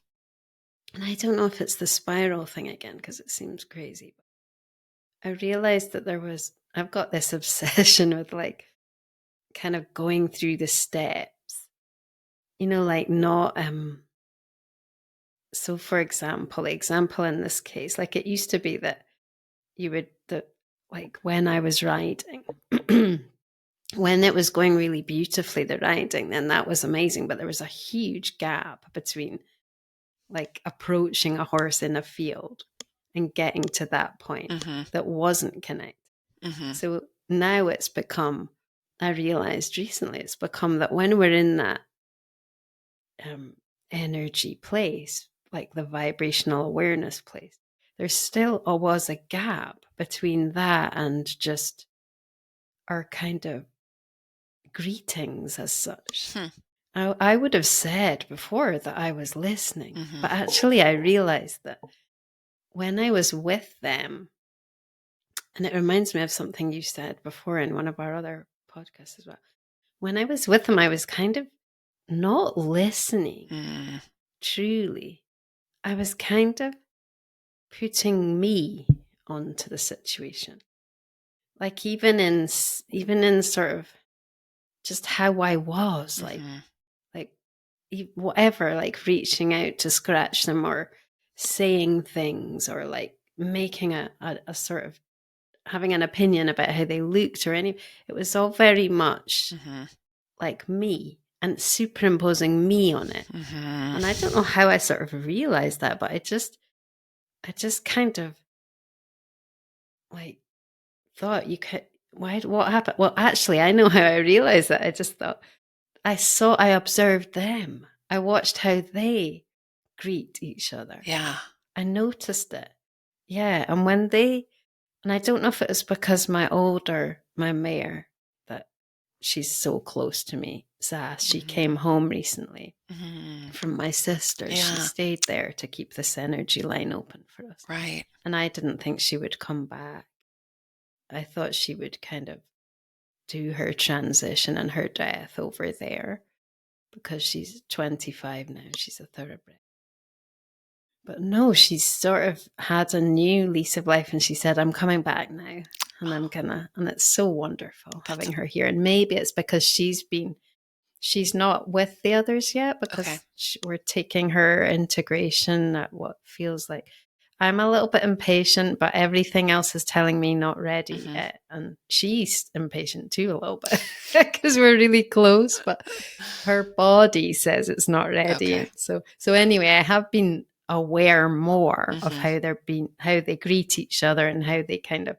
[SPEAKER 1] And I don't know if it's the spiral thing again because it seems crazy. But I realized that I've got this obsession with like kind of going through the steps, like not, so for example, the example in this case, like it used to be that like when I was riding, when it was going really beautifully, the riding, then that was amazing. But there was a huge gap between like approaching a horse in a field and getting to that point
[SPEAKER 2] Hmm.
[SPEAKER 1] that wasn't connected.
[SPEAKER 2] Hmm.
[SPEAKER 1] So now I realized recently, it's become that when we're in that um, energy place, like the vibrational awareness place, there still was a gap between that and just our kind of greetings as such.
[SPEAKER 2] Hmm.
[SPEAKER 1] I would have said before that I was listening,
[SPEAKER 2] Hmm.
[SPEAKER 1] but actually, I realized that when I was with them, and it reminds me of something you said before in one of our other podcasts as well. When I was with them, I was kind of not listening
[SPEAKER 2] Mm.
[SPEAKER 1] truly. I was kind of putting me onto the situation. Like even in sort of just how I was,
[SPEAKER 2] Hmm.
[SPEAKER 1] like whatever, like reaching out to scratch them or saying things or like making a sort of having an opinion about how they looked or any, it was all very much
[SPEAKER 2] Hmm.
[SPEAKER 1] like me and superimposing me on it.
[SPEAKER 2] Hmm.
[SPEAKER 1] And I don't know how I sort of realized that, but I just kind of like thought you could, what happened? Well, actually, I know how I realized that. I just thought I observed them. I watched how they greet each other.
[SPEAKER 2] Yeah.
[SPEAKER 1] I noticed it. Yeah. And I don't know if it was because my mare, that she's so close to me, Sass. She
[SPEAKER 2] Mhm.
[SPEAKER 1] came home recently
[SPEAKER 2] Mhm.
[SPEAKER 1] from my sister's. She
[SPEAKER 2] Yeah.
[SPEAKER 1] stayed there to keep this energy line open for us.
[SPEAKER 2] Right.
[SPEAKER 1] And I didn't think she would come back. I thought she would kind of do her transition and her death over there because she's 25 now. She's a thoroughbred. But no, she's sort of had a new lease of life and she said, I'm coming back now and I'm
[SPEAKER 2] Oh,
[SPEAKER 1] gonna, and it's so wonderful
[SPEAKER 2] that's
[SPEAKER 1] having her here. And maybe it's because she's not with the others yet
[SPEAKER 2] okay.
[SPEAKER 1] because we're taking her integration at what feels like I'm a little bit impatient, but everything else is telling me not ready
[SPEAKER 2] Mhm.
[SPEAKER 1] yet. And she's impatient too, a little bit because we're really close, but her body says it's not ready.
[SPEAKER 2] Okay.
[SPEAKER 1] And so anyway, I have been aware more of
[SPEAKER 2] Mhm.
[SPEAKER 1] how they greet each other and how they kind of,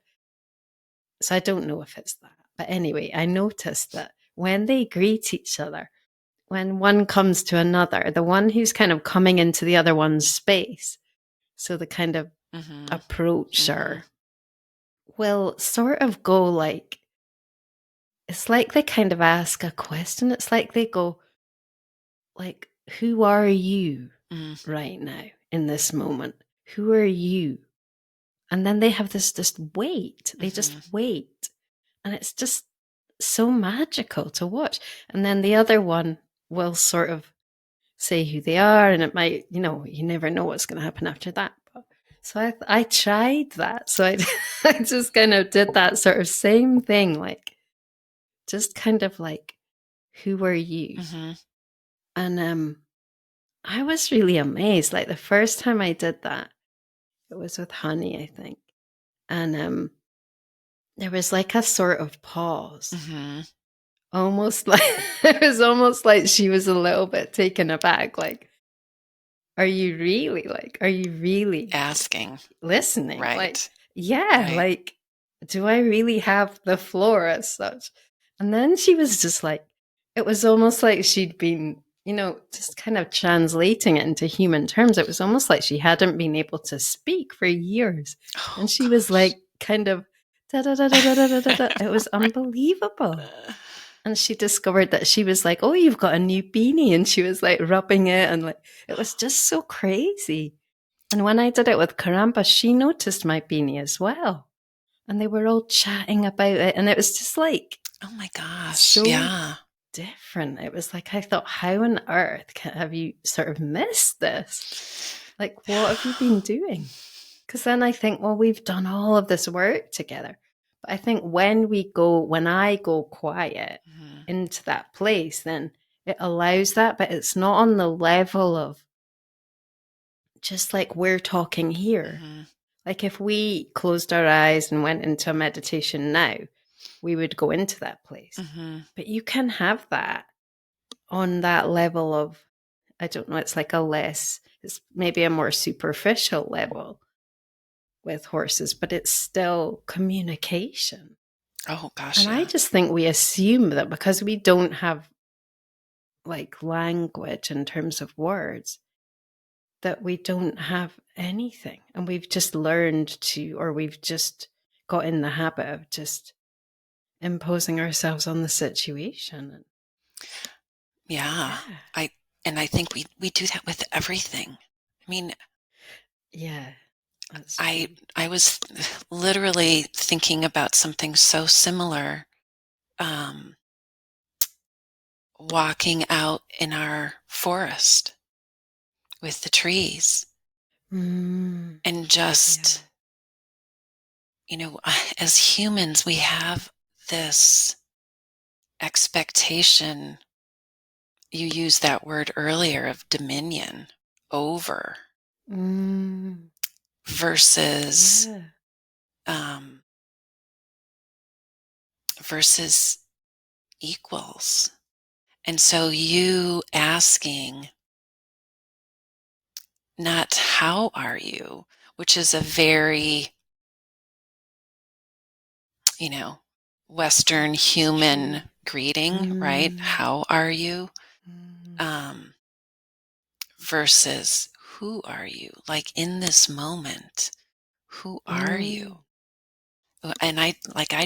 [SPEAKER 1] so I don't know if it's that. But anyway, I noticed that when they greet each other, when one comes to another, the one who's kind of coming into the other one's space, so the kind of
[SPEAKER 2] Mhm. Mhm.
[SPEAKER 1] approacher will sort of go like, it's like they kind of ask a question. It's like they go, like, who are you
[SPEAKER 2] Mhm.
[SPEAKER 1] right now in this moment? Who are you? And then they have this just wait. They just
[SPEAKER 2] Mhm.
[SPEAKER 1] wait. And it's just so magical to watch. And then the other one will sort of say who they are, and it might, you never know what's going to happen after that. But, so I tried that. So I, I just kind of did that sort of same thing, like just kind of like, who are you?
[SPEAKER 2] Mhm.
[SPEAKER 1] And I was really amazed. Like the first time I did that, it was with Honey, I think, and there was like a sort of pause,
[SPEAKER 2] Mhm.
[SPEAKER 1] almost like it was almost like she was a little bit taken aback, like, are you really like
[SPEAKER 2] Asking.
[SPEAKER 1] listening? Like,
[SPEAKER 2] Right.
[SPEAKER 1] yeah,
[SPEAKER 2] Right.
[SPEAKER 1] like, do I really have the floor as such? And then she was just like, it was almost like she'd been, just kind of translating it into human terms. It was almost like she hadn't been able to speak for years.
[SPEAKER 2] Oh
[SPEAKER 1] And she was
[SPEAKER 2] gosh.
[SPEAKER 1] like, kind of, da da da da da da da da. Da. It was
[SPEAKER 2] Right.
[SPEAKER 1] unbelievable. And she discovered that she was like, oh, you've got a new beanie. And she was like rubbing it. And like, it was just so crazy. And when I did it with Karamba, she noticed my beanie as well. And they were all chatting about it. And it was just like
[SPEAKER 2] Oh my gosh.
[SPEAKER 1] so
[SPEAKER 2] Yeah.
[SPEAKER 1] different. It was like, I thought, how on earth have you sort of missed this? Like, what have you been doing? Because then I think, well, we've done all of this work together. But I think when I go quiet
[SPEAKER 2] Mhm.
[SPEAKER 1] into that place, then it allows that, but it's not on the level of just like we're talking here.
[SPEAKER 2] Mhm.
[SPEAKER 1] Like if we closed our eyes and went into a meditation now, we would go into that place.
[SPEAKER 2] Mhm.
[SPEAKER 1] But you can have that on that level of, I don't know, it's maybe a more superficial level with horses, but it's still communication.
[SPEAKER 2] Oh
[SPEAKER 1] And
[SPEAKER 2] gosh,
[SPEAKER 1] I
[SPEAKER 2] yeah.
[SPEAKER 1] just think we assume that because we don't have like language in terms of words, that we don't have anything. And we've just learned to, or we've just got in the habit of just imposing ourselves on the situation.
[SPEAKER 2] Yeah.
[SPEAKER 1] Yeah.
[SPEAKER 2] I and I think we do that with everything. I mean,
[SPEAKER 1] Yeah, that's
[SPEAKER 2] I
[SPEAKER 1] true.
[SPEAKER 2] I was literally thinking about something so similar, um, walking out in our forest with the trees
[SPEAKER 1] Mm,
[SPEAKER 2] and
[SPEAKER 1] yeah.
[SPEAKER 2] just, as humans, we have this expectation. You used that word earlier of dominion over
[SPEAKER 1] Mm,
[SPEAKER 2] versus
[SPEAKER 1] yeah.
[SPEAKER 2] um, versus equals. And so you asking, not how are you, which is a very, you know, Western
[SPEAKER 1] It's true.
[SPEAKER 2] human greeting, right?
[SPEAKER 1] Mm,
[SPEAKER 2] How are you?
[SPEAKER 1] mm,
[SPEAKER 2] Um, versus who are you? Like in this moment, who are you?
[SPEAKER 1] mm,
[SPEAKER 2] And I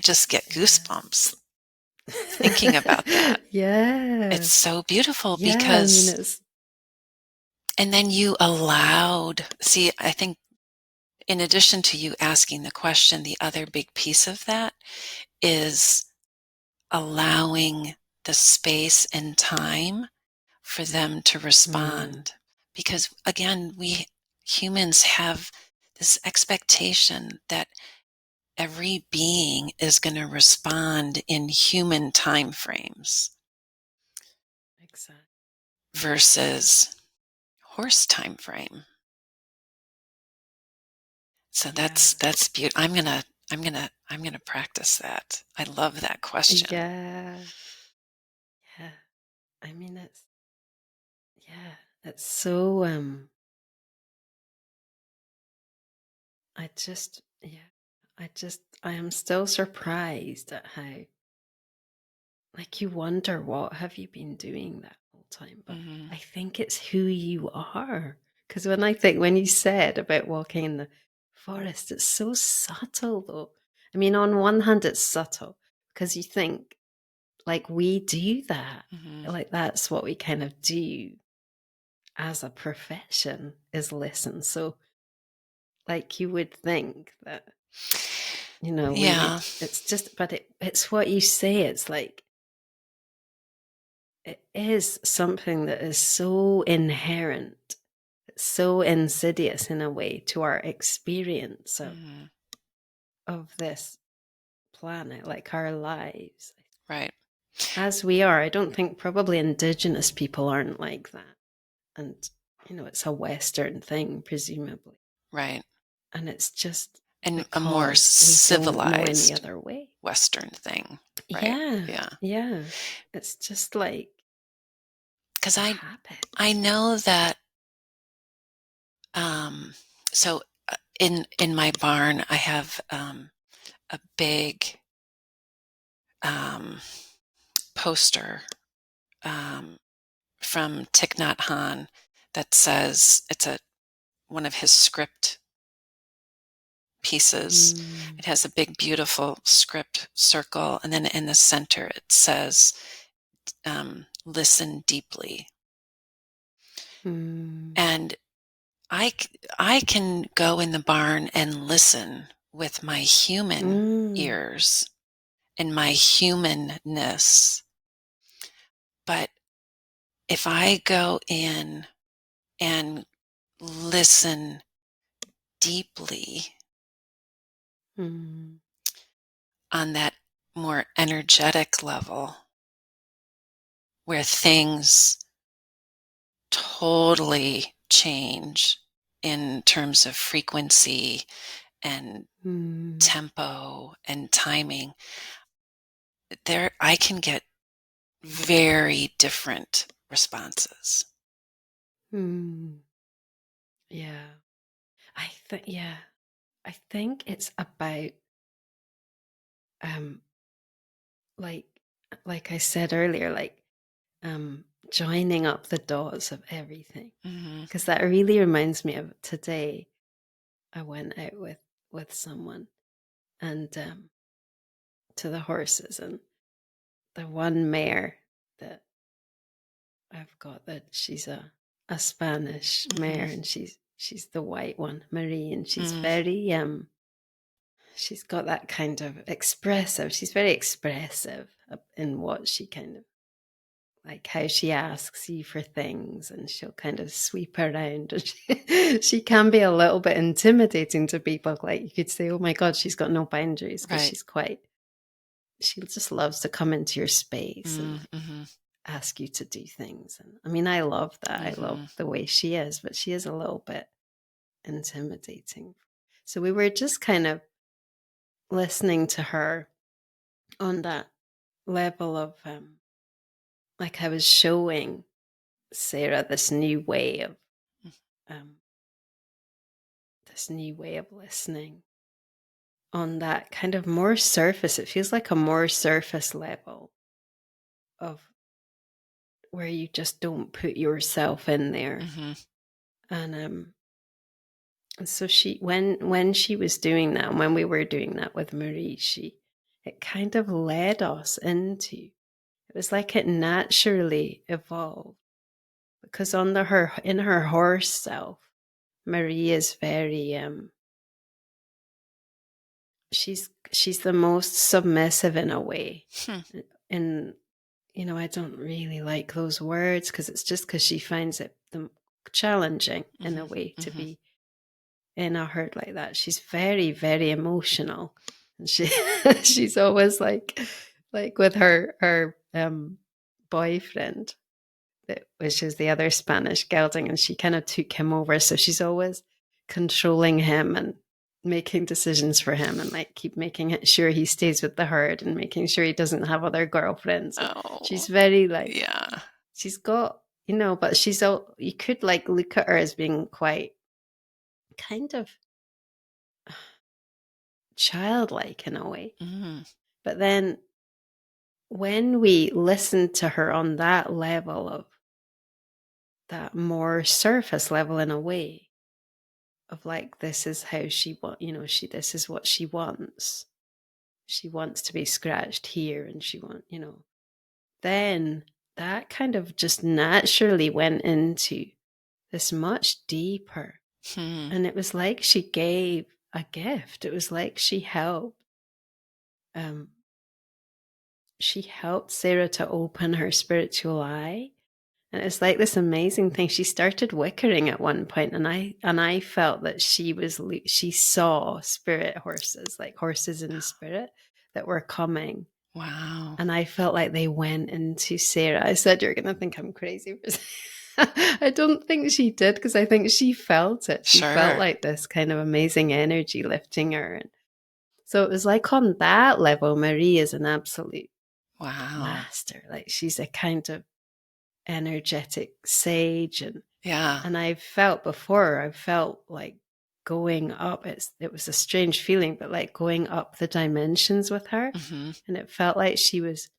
[SPEAKER 2] just get
[SPEAKER 1] yeah.
[SPEAKER 2] goosebumps. thinking about that. It's
[SPEAKER 1] Yeah.
[SPEAKER 2] so beautiful
[SPEAKER 1] Yeah, I mean,
[SPEAKER 2] because,
[SPEAKER 1] it's
[SPEAKER 2] and then you allowed, see, I think in addition to you asking the question, the other big piece of that is allowing the space and time for them to
[SPEAKER 1] mm,
[SPEAKER 2] respond. Because again, we humans have this expectation that every being is going to respond in human time frames
[SPEAKER 1] exactly.
[SPEAKER 2] versus horse time frame. So
[SPEAKER 1] Yeah.
[SPEAKER 2] that's beautiful. I'm gonna practice that. I love that question.
[SPEAKER 1] Yeah. Yeah. I mean, yeah, it's so, yeah, I am still surprised at how, like, you wonder, what have you been doing that whole time? But
[SPEAKER 2] Hmm.
[SPEAKER 1] I think it's who you are. Because when you said about walking in the forest, it's so subtle, though. I mean, on one hand, it's subtle because you think, like, we do that.
[SPEAKER 2] Hmm.
[SPEAKER 1] Like, that's what we kind of do as a profession, is listen. So, like, you would think that, we would,
[SPEAKER 2] Yeah.
[SPEAKER 1] it's just, but it's what you say. It's like, it is something that is so inherent, so insidious in a way to our experience
[SPEAKER 2] Hmm.
[SPEAKER 1] of this planet, like our lives.
[SPEAKER 2] Right.
[SPEAKER 1] As we are, I don't think probably indigenous people aren't like that. And, it's a Western thing, presumably.
[SPEAKER 2] Right.
[SPEAKER 1] And it's just
[SPEAKER 2] And a more
[SPEAKER 1] because we don't know any
[SPEAKER 2] civilized
[SPEAKER 1] other way.
[SPEAKER 2] Western thing. Right.
[SPEAKER 1] Yeah.
[SPEAKER 2] Yeah.
[SPEAKER 1] Yeah. It's just like
[SPEAKER 2] Because
[SPEAKER 1] a
[SPEAKER 2] I
[SPEAKER 1] habit.
[SPEAKER 2] know that um so in my barn I have a big um poster um from Thich Nhat Hanh that says it's a one of his script pieces.
[SPEAKER 1] Mm,
[SPEAKER 2] It has a big, beautiful script circle, and then in the center it says, "Listen deeply."
[SPEAKER 1] mm,
[SPEAKER 2] And I can go in the barn and listen with my human
[SPEAKER 1] mm,
[SPEAKER 2] ears and my humanness. But if I go in and listen deeply
[SPEAKER 1] mm,
[SPEAKER 2] on that more energetic level, where things totally change in terms of frequency and
[SPEAKER 1] mm,
[SPEAKER 2] tempo and timing, there I can get very different responses.
[SPEAKER 1] mm. Yeah. Yeah. I think it's about um like like I said earlier, like joining up the dots of everything.
[SPEAKER 2] Hmm.
[SPEAKER 1] Because that really reminds me of today. I went out with someone and to the horses, and the one mare that I've got, that she's a Spanish
[SPEAKER 2] Hmm.
[SPEAKER 1] mare, and she's the white one, Marie, and she's
[SPEAKER 2] Hmm.
[SPEAKER 1] very she's got that kind of expressive. She's very expressive in what she kind of, like, how she asks you for things, and she'll kind of sweep around. And she can be a little bit intimidating to people. Like, you could say, "Oh my God, she's got no boundaries," because
[SPEAKER 2] Right.
[SPEAKER 1] she just loves to come into your space and like
[SPEAKER 2] Mm-hmm.
[SPEAKER 1] ask you to do things. And I mean, I love that. I love
[SPEAKER 2] Hmm.
[SPEAKER 1] the way she is, but she is a little bit intimidating. So we were just kind of listening to her on that level of like, I was showing Sarah um this new way of listening on that kind of more surface. It feels like a more surface level of where you just don't put yourself in there.
[SPEAKER 2] Hmm.
[SPEAKER 1] And so when she was doing that, and when we were doing that with Marie, it kind of led us into It was like it naturally evolved because in her horse self, Marie is very she's the most submissive in a way.
[SPEAKER 2] Hmm.
[SPEAKER 1] And I don't really like those words because it's just because she finds it challenging in a
[SPEAKER 2] Mhm.
[SPEAKER 1] way to
[SPEAKER 2] Mhm.
[SPEAKER 1] be in a herd like that. She's very, very emotional, and she's always like with her boyfriend, which is the other Spanish gelding, and she kind of took him over. So she's always controlling him and making decisions for him, and like keep making sure he stays with the herd and making sure he doesn't have other girlfriends. And
[SPEAKER 2] Oh,
[SPEAKER 1] she's very like
[SPEAKER 2] yeah.
[SPEAKER 1] she's got but she's all you could like look at her as being quite kind of childlike in a way.
[SPEAKER 2] Mhm.
[SPEAKER 1] But then when we listen to her on that level of that more surface level in a way of like this is how she this is what she wants. She wants to be scratched here and then that kind of just naturally went into this much deeper.
[SPEAKER 2] Hmm.
[SPEAKER 1] And it was like she gave a gift. It was like um she helped Sarah to open her spiritual eye. And it's like this amazing thing. She started wickering at one point, and I felt that she saw spirit horses, like horses in spirit that were coming.
[SPEAKER 2] Wow.
[SPEAKER 1] And I felt like they went into Sarah. I said, "You're gonna think I'm crazy for saying." I don't think she did because I think she felt it. She felt
[SPEAKER 2] Sure.
[SPEAKER 1] like this kind of amazing energy lifting her. And so it was like on that level, Marie is an absolute
[SPEAKER 2] Wow.
[SPEAKER 1] master. Like she's a kind of energetic sage,
[SPEAKER 2] Yeah.
[SPEAKER 1] and I felt like going up. It was a strange feeling, but like going up the dimensions with her,
[SPEAKER 2] Mhm.
[SPEAKER 1] and it felt like she was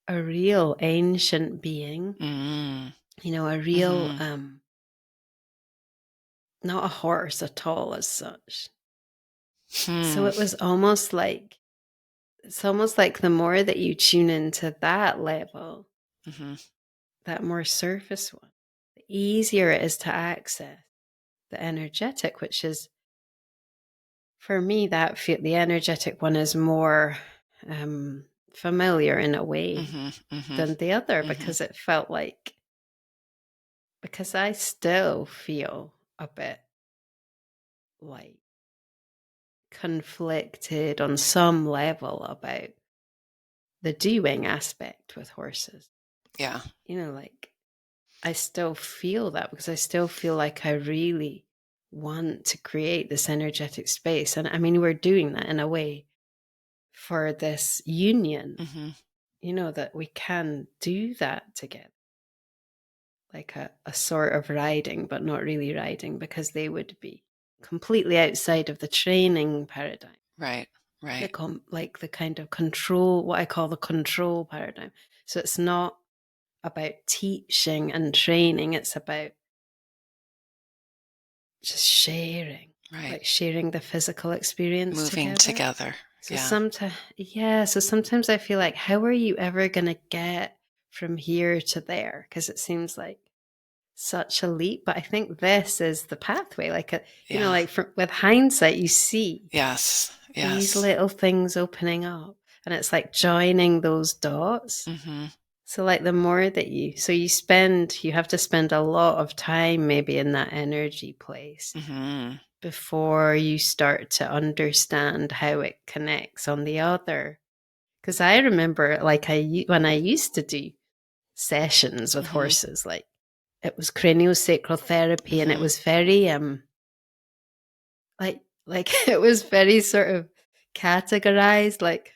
[SPEAKER 1] a real ancient being,
[SPEAKER 2] Mm.
[SPEAKER 1] a real
[SPEAKER 2] Mhm.
[SPEAKER 1] not a horse at all as such. So
[SPEAKER 2] Hmm.
[SPEAKER 1] it's almost like the more that you tune into that level,
[SPEAKER 2] Mhm.
[SPEAKER 1] that more surface one, the easier it is to access the energetic, which is for me the energetic one is more familiar in a way
[SPEAKER 2] Mhm. Mhm.
[SPEAKER 1] than the other
[SPEAKER 2] Mhm.
[SPEAKER 1] because it felt like because I still feel a bit like conflicted on some level about the doing aspect with horses.
[SPEAKER 2] Yeah.
[SPEAKER 1] Like I still feel that because I still feel like I really want to create this energetic space. And I mean, we're doing that in a way for this union,
[SPEAKER 2] Mhm.
[SPEAKER 1] that we can do that together, like a sort of riding, but not really riding because they would be completely outside of the training paradigm.
[SPEAKER 2] Right. Right.
[SPEAKER 1] Like the kind of control, what I call the control paradigm. So it's not about teaching and training, it's about just sharing,
[SPEAKER 2] Right.
[SPEAKER 1] like sharing the physical experience
[SPEAKER 2] Moving
[SPEAKER 1] together.
[SPEAKER 2] together.
[SPEAKER 1] So
[SPEAKER 2] Yeah.
[SPEAKER 1] sometimes I feel like, how are you ever going to get from here to there? Because it seems like such a leap. But I think this is the pathway.
[SPEAKER 2] Yeah.
[SPEAKER 1] Like with hindsight, you see
[SPEAKER 2] Yes.
[SPEAKER 1] these
[SPEAKER 2] Yes.
[SPEAKER 1] little things opening up, and it's like joining those dots.
[SPEAKER 2] Mhm.
[SPEAKER 1] So like you have to spend a lot of time maybe in that energy place
[SPEAKER 2] Mhm.
[SPEAKER 1] before you start to understand how it connects on the other. Because I remember when I used to do sessions with
[SPEAKER 2] Mhm.
[SPEAKER 1] horses, like it was craniosacral therapy and it
[SPEAKER 2] Mhm.
[SPEAKER 1] was very like it was very sort of categorized. Like,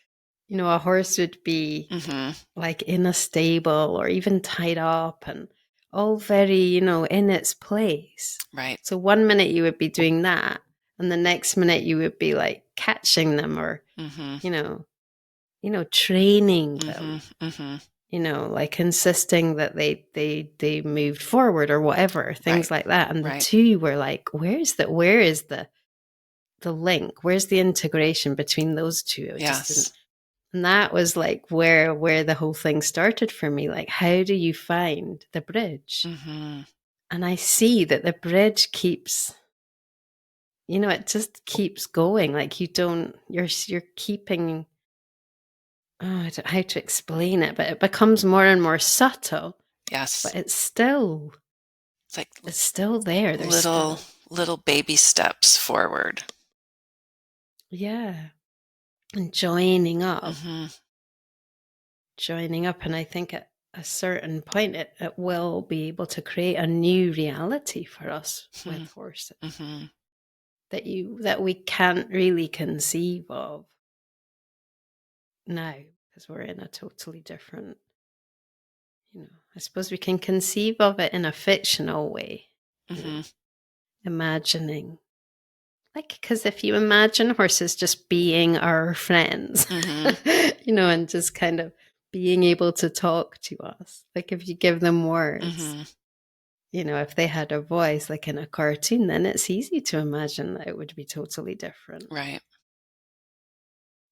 [SPEAKER 1] a horse would be
[SPEAKER 2] Mhm.
[SPEAKER 1] like in a stable or even tied up and all very, in its place.
[SPEAKER 2] Right.
[SPEAKER 1] So one minute you would be doing that, and the next minute you would be like catching them or,
[SPEAKER 2] Mhm.
[SPEAKER 1] you know, training
[SPEAKER 2] Mhm.
[SPEAKER 1] them,
[SPEAKER 2] Mhm.
[SPEAKER 1] like insisting that they moved forward or whatever,
[SPEAKER 2] Right.
[SPEAKER 1] things like that. And the
[SPEAKER 2] Right.
[SPEAKER 1] two were like, where is the link? Where's the integration between those two? It just didn't.
[SPEAKER 2] Yes.
[SPEAKER 1] And that was like where the whole thing started for me. Like, how do you find the bridge?
[SPEAKER 2] Mm-hmm.
[SPEAKER 1] And I see that the bridge keeps, it just keeps going. Like you're keeping, I don't know how to explain it, but it becomes more and more subtle,
[SPEAKER 2] Yes.
[SPEAKER 1] but
[SPEAKER 2] It's like
[SPEAKER 1] it's still there. There's
[SPEAKER 2] little
[SPEAKER 1] still,
[SPEAKER 2] little baby steps forward.
[SPEAKER 1] yeah. And
[SPEAKER 2] Mm-hmm.
[SPEAKER 1] joining up. And I think at a certain point, it will be able to create a new reality for us with horses
[SPEAKER 2] Mm-hmm.
[SPEAKER 1] that we can't really conceive of now because we're in a totally different, I suppose we can conceive of it in a fictional way,
[SPEAKER 2] Mm-hmm.
[SPEAKER 1] imagining. Like, because if you imagine horses just being our friends,
[SPEAKER 2] Mm-hmm.
[SPEAKER 1] and just kind of being able to talk to us, like if you give them words,
[SPEAKER 2] Mm-hmm.
[SPEAKER 1] if they had a voice like in a cartoon, then it's easy to imagine that it would be totally different.
[SPEAKER 2] Right.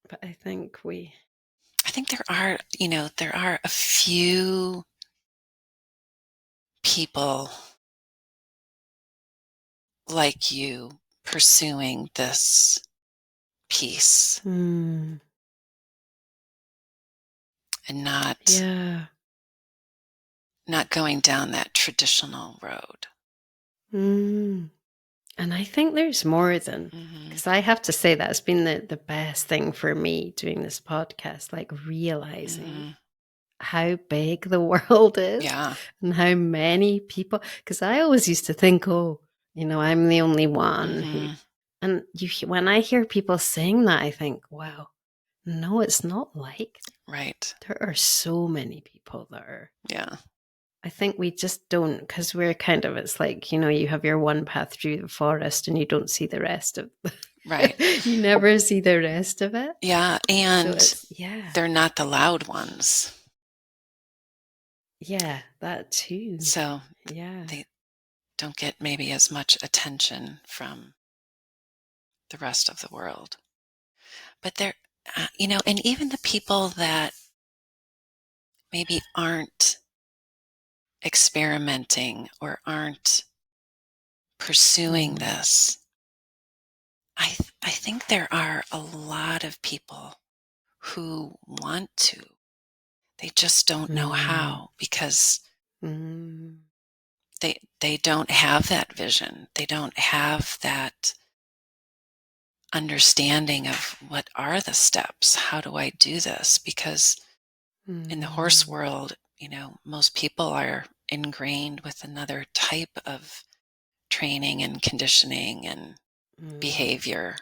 [SPEAKER 1] But I think
[SPEAKER 2] I think there are a few people like you pursuing this piece
[SPEAKER 1] mm,
[SPEAKER 2] and not
[SPEAKER 1] yeah.
[SPEAKER 2] not going down that traditional road.
[SPEAKER 1] Mm. And I think there's more than,
[SPEAKER 2] Mm-hmm.
[SPEAKER 1] because I have to say that's been the best thing for me doing this podcast, like realizing
[SPEAKER 2] Mm-hmm.
[SPEAKER 1] how big the world is
[SPEAKER 2] Yeah.
[SPEAKER 1] and how many people, because I always used to think, oh, I'm the only one who,
[SPEAKER 2] Mm-hmm.
[SPEAKER 1] and when I hear people saying that, I think, wow, no, it's not like that.
[SPEAKER 2] Right.
[SPEAKER 1] There are so many people that are.
[SPEAKER 2] Yeah.
[SPEAKER 1] I think we just don't, because we're kind of, it's like, you have your one path through the forest and you don't see the rest of
[SPEAKER 2] Right.
[SPEAKER 1] you never see the rest of it.
[SPEAKER 2] Yeah.
[SPEAKER 1] So
[SPEAKER 2] And
[SPEAKER 1] it's, yeah,
[SPEAKER 2] they're not the loud ones.
[SPEAKER 1] yeah, that too.
[SPEAKER 2] So
[SPEAKER 1] Yeah.
[SPEAKER 2] they don't get maybe as much attention from the rest of the world. But and even the people that maybe aren't experimenting or aren't pursuing
[SPEAKER 1] Mm.
[SPEAKER 2] this, I think there are a lot of people who want to. They just don't know
[SPEAKER 1] Mm.
[SPEAKER 2] how because
[SPEAKER 1] Mm.
[SPEAKER 2] they don't have that vision. They don't have that understanding of what are the steps? How do I do this? Because in the horse
[SPEAKER 1] Mm.
[SPEAKER 2] world, most people are ingrained with another type of training and conditioning and
[SPEAKER 1] Mm.
[SPEAKER 2] behavior.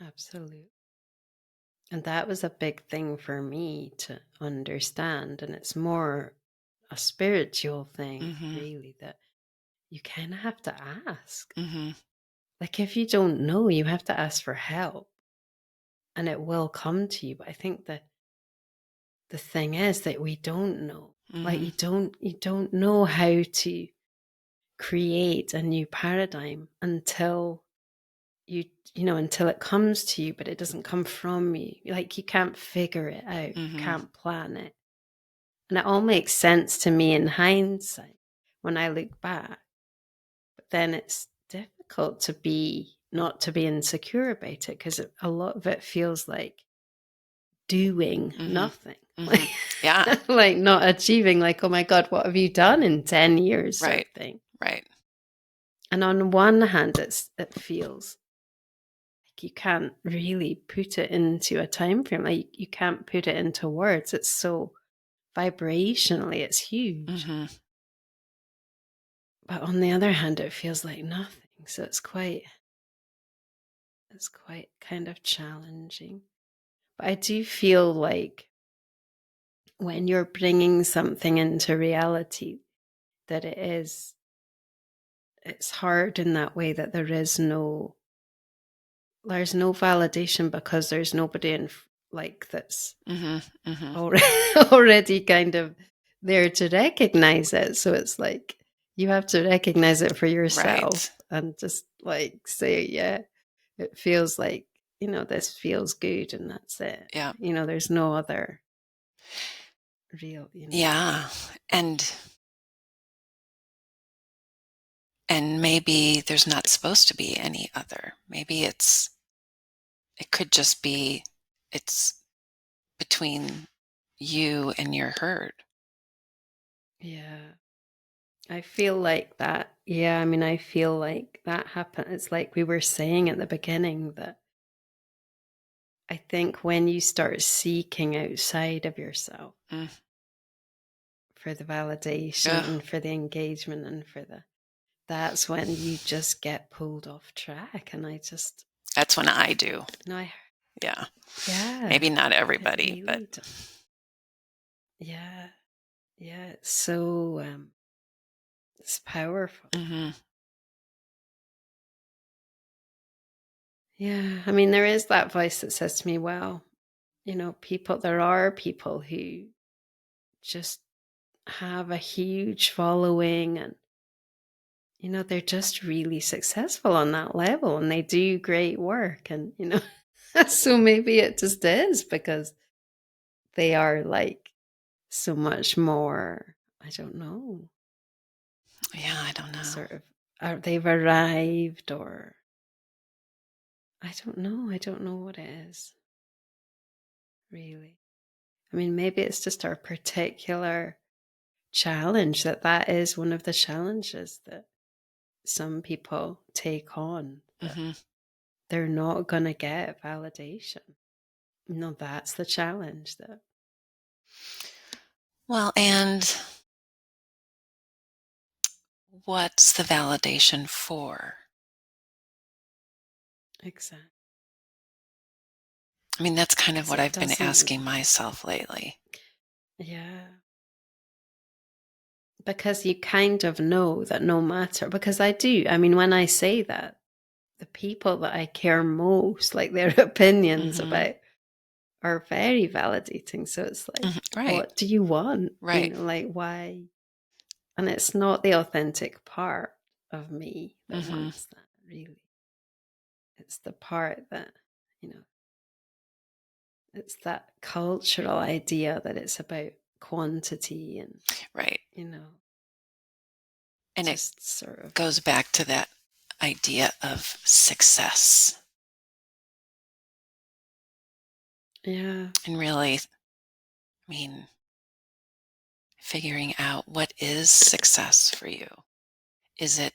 [SPEAKER 1] Absolutely. And that was a big thing for me to understand. And it's more a spiritual thing,
[SPEAKER 2] Hmm.
[SPEAKER 1] really, that you kind of have to ask.
[SPEAKER 2] Hmm.
[SPEAKER 1] Like, if you don't know, you have to ask for help and it will come to you. But I think that the thing is that we don't know. Like,
[SPEAKER 2] Hmm.
[SPEAKER 1] you don't know how to create a new paradigm until you until it comes to you, but it doesn't come from you. Like, you can't figure it out, you
[SPEAKER 2] Hmm.
[SPEAKER 1] can't plan it. And it all makes sense to me in hindsight when I look back. But then it's difficult to be not to be insecure about it because a lot of it feels like doing
[SPEAKER 2] Hmm.
[SPEAKER 1] nothing.
[SPEAKER 2] Hmm. Yeah.
[SPEAKER 1] Like not achieving, like, oh my God, what have you done in 10 years sort
[SPEAKER 2] Right.
[SPEAKER 1] of thing.
[SPEAKER 2] Right.
[SPEAKER 1] And on one hand, it feels like you can't really put it into a time frame. Like you can't put it into words. It's so vibrationally, it's huge.
[SPEAKER 2] Hmm.
[SPEAKER 1] But on the other hand, it feels like nothing. So it's quite kind of challenging. But I do feel like when you're bringing something into reality, that it's hard in that way that there's no validation because there's nobody like that's
[SPEAKER 2] Hmm. Hmm.
[SPEAKER 1] already already kind of there to recognize it. So it's like you have to recognize it for yourself
[SPEAKER 2] Right.
[SPEAKER 1] and just like say, yeah, it feels like. this feels good and that's it.
[SPEAKER 2] Yeah.
[SPEAKER 1] There's no other real,
[SPEAKER 2] Yeah. And maybe there's not supposed to be any other. Maybe it could just be, it's between you and your herd.
[SPEAKER 1] Yeah. I feel like that. Yeah, I mean, I feel like that happened. It's like we were saying at the beginning that I think when you start seeking outside of yourself
[SPEAKER 2] Mm.
[SPEAKER 1] for the validation
[SPEAKER 2] Ugh.
[SPEAKER 1] and for the engagement and that's when you just get pulled off track. And
[SPEAKER 2] That's when I do.
[SPEAKER 1] no,
[SPEAKER 2] Yeah.
[SPEAKER 1] yeah,
[SPEAKER 2] Maybe not
[SPEAKER 1] it
[SPEAKER 2] everybody, but
[SPEAKER 1] really does. Yeah, yeah, it's so, it's powerful.
[SPEAKER 2] mm-hmm.
[SPEAKER 1] Yeah, I mean, there is that voice that says to me, well, there are people who just have a huge following and, they're just really successful on that level and they do great work. And, so maybe it just is because they are like so much more, I don't know,
[SPEAKER 2] Yeah, I don't know.
[SPEAKER 1] sort of, they've arrived or I don't know. I don't know what it is, really. I mean, maybe it's just our particular challenge that is one of the challenges that some people take on, that
[SPEAKER 2] Mm-hmm.
[SPEAKER 1] they're not going to get validation. That's the challenge that.
[SPEAKER 2] Well, and what's the validation for?
[SPEAKER 1] Exactly.
[SPEAKER 2] I mean, that's kind of
[SPEAKER 1] 'Cause
[SPEAKER 2] what
[SPEAKER 1] it
[SPEAKER 2] I've been
[SPEAKER 1] doesn't.
[SPEAKER 2] asking myself lately.
[SPEAKER 1] Yeah. Because you kind of know that no matter, because I do. I mean, when I say that, the people that I care most, like their opinions
[SPEAKER 2] Mm-hmm.
[SPEAKER 1] about, are very validating. So it's like,
[SPEAKER 2] Mm-hmm. Right.
[SPEAKER 1] what do you want?
[SPEAKER 2] Right.
[SPEAKER 1] Like, why? And it's not the authentic part of me that
[SPEAKER 2] Mm-hmm.
[SPEAKER 1] wants that, really. It's the part that, you know, it's that cultural idea that it's about quantity and,
[SPEAKER 2] Right. And it
[SPEAKER 1] just sort of.
[SPEAKER 2] goes back to that idea of success.
[SPEAKER 1] Yeah.
[SPEAKER 2] And really, I mean, figuring out what is success for you. Is it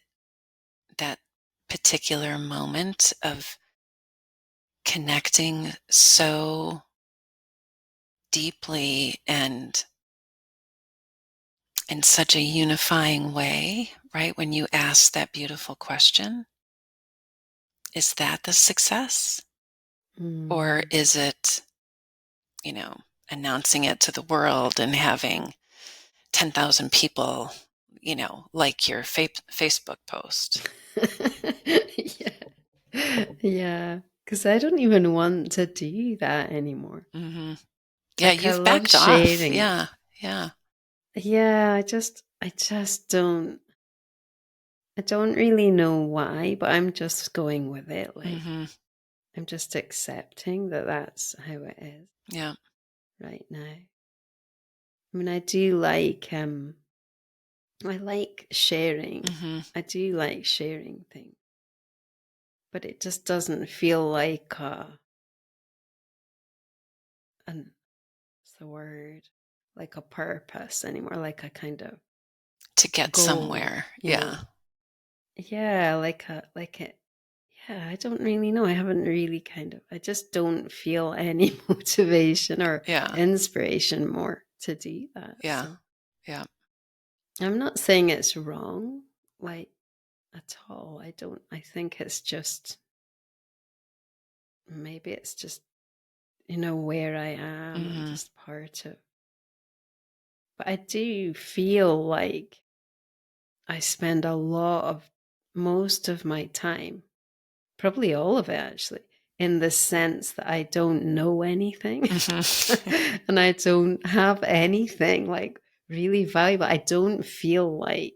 [SPEAKER 2] that particular moment of connecting so deeply and in such a unifying way, right? When you ask that beautiful question, is that the success? Or
[SPEAKER 1] Mm.
[SPEAKER 2] is it, announcing it to the world and having 10,000 people, like your Facebook post?
[SPEAKER 1] Yeah. Yeah. Because I don't even want to do that anymore.
[SPEAKER 2] Hmm. Yeah,
[SPEAKER 1] Like, I
[SPEAKER 2] you've
[SPEAKER 1] love
[SPEAKER 2] backed off.
[SPEAKER 1] sharing.
[SPEAKER 2] Yeah, yeah.
[SPEAKER 1] Yeah, I just I don't really know why, but I'm just going with it. Like,
[SPEAKER 2] Hmm.
[SPEAKER 1] I'm just accepting that that's how it is
[SPEAKER 2] Yeah.
[SPEAKER 1] right now. I mean, I like sharing.
[SPEAKER 2] Hmm.
[SPEAKER 1] I do like sharing things, but it just doesn't feel like an what's the word? Like a purpose anymore, like a kind of
[SPEAKER 2] To get
[SPEAKER 1] goal,
[SPEAKER 2] somewhere. Yeah.
[SPEAKER 1] Yeah, like it. Yeah, I don't really know. I haven't really I just don't feel any motivation or
[SPEAKER 2] Yeah.
[SPEAKER 1] inspiration more to do that.
[SPEAKER 2] Yeah.
[SPEAKER 1] So
[SPEAKER 2] Yeah.
[SPEAKER 1] I'm not saying it's wrong, like, at all. I think it's just, maybe it's just, where I am and
[SPEAKER 2] Hmm.
[SPEAKER 1] just part of, but I do feel like I spend most of my time, probably all of it actually, in the sense that I don't know anything
[SPEAKER 2] Hmm.
[SPEAKER 1] and I don't have anything like really valuable. I don't feel like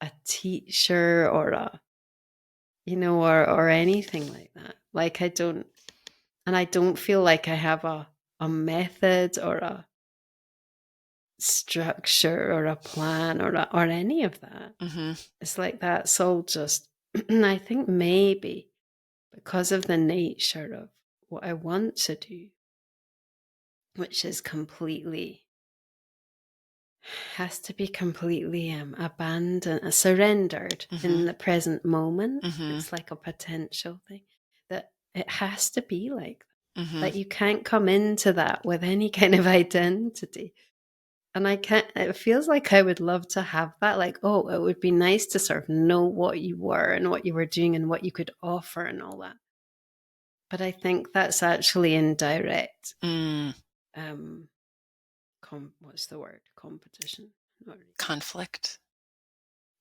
[SPEAKER 1] a teacher or or anything like that. Like I don't feel like I have a method or a structure or a plan or any of that.
[SPEAKER 2] Mm-hmm.
[SPEAKER 1] It's like that's all just, I think maybe because of the nature of what I want to do, which is has to be completely abandoned, surrendered
[SPEAKER 2] Mm-hmm.
[SPEAKER 1] in the present moment.
[SPEAKER 2] Mm-hmm.
[SPEAKER 1] It's like a potential thing that it has to be like that.
[SPEAKER 2] Mm-hmm.
[SPEAKER 1] Like you can't come into that with any kind of identity. And I can't, it feels like I would love to have that. Like, oh, it would be nice to sort of know what you were and what you were doing and what you could offer and all that. But I think that's actually indirect.
[SPEAKER 2] Mm.
[SPEAKER 1] Um, what's the word? Competition? Not really.
[SPEAKER 2] Conflict.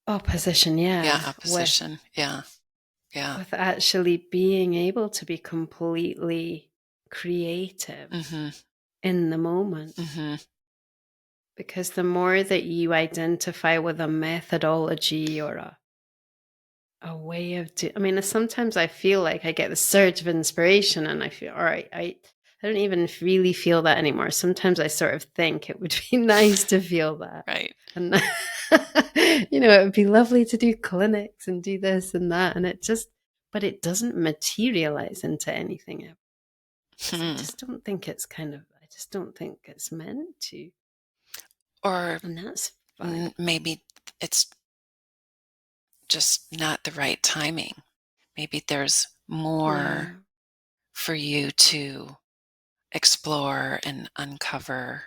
[SPEAKER 1] Opposition,
[SPEAKER 2] Yeah,
[SPEAKER 1] yeah.
[SPEAKER 2] opposition. Yeah. Yeah.
[SPEAKER 1] With actually being able to be completely creative
[SPEAKER 2] Mm-hmm.
[SPEAKER 1] in the moment.
[SPEAKER 2] Mm-hmm.
[SPEAKER 1] Because the more that you identify with a methodology or a way of I mean, sometimes I feel like I get the surge of inspiration and I feel, all right, I don't even really feel that anymore. Sometimes I sort of think it would be nice to feel that.
[SPEAKER 2] Right.
[SPEAKER 1] And, it would be lovely to do clinics and do this and that. And but it doesn't materialize into anything else. Because I
[SPEAKER 2] Hmm.
[SPEAKER 1] just don't think I just don't think it's meant to.
[SPEAKER 2] Or
[SPEAKER 1] And that's fine.
[SPEAKER 2] maybe it's just not the right timing. Maybe there's more
[SPEAKER 1] Yeah.
[SPEAKER 2] for you to explore and uncover.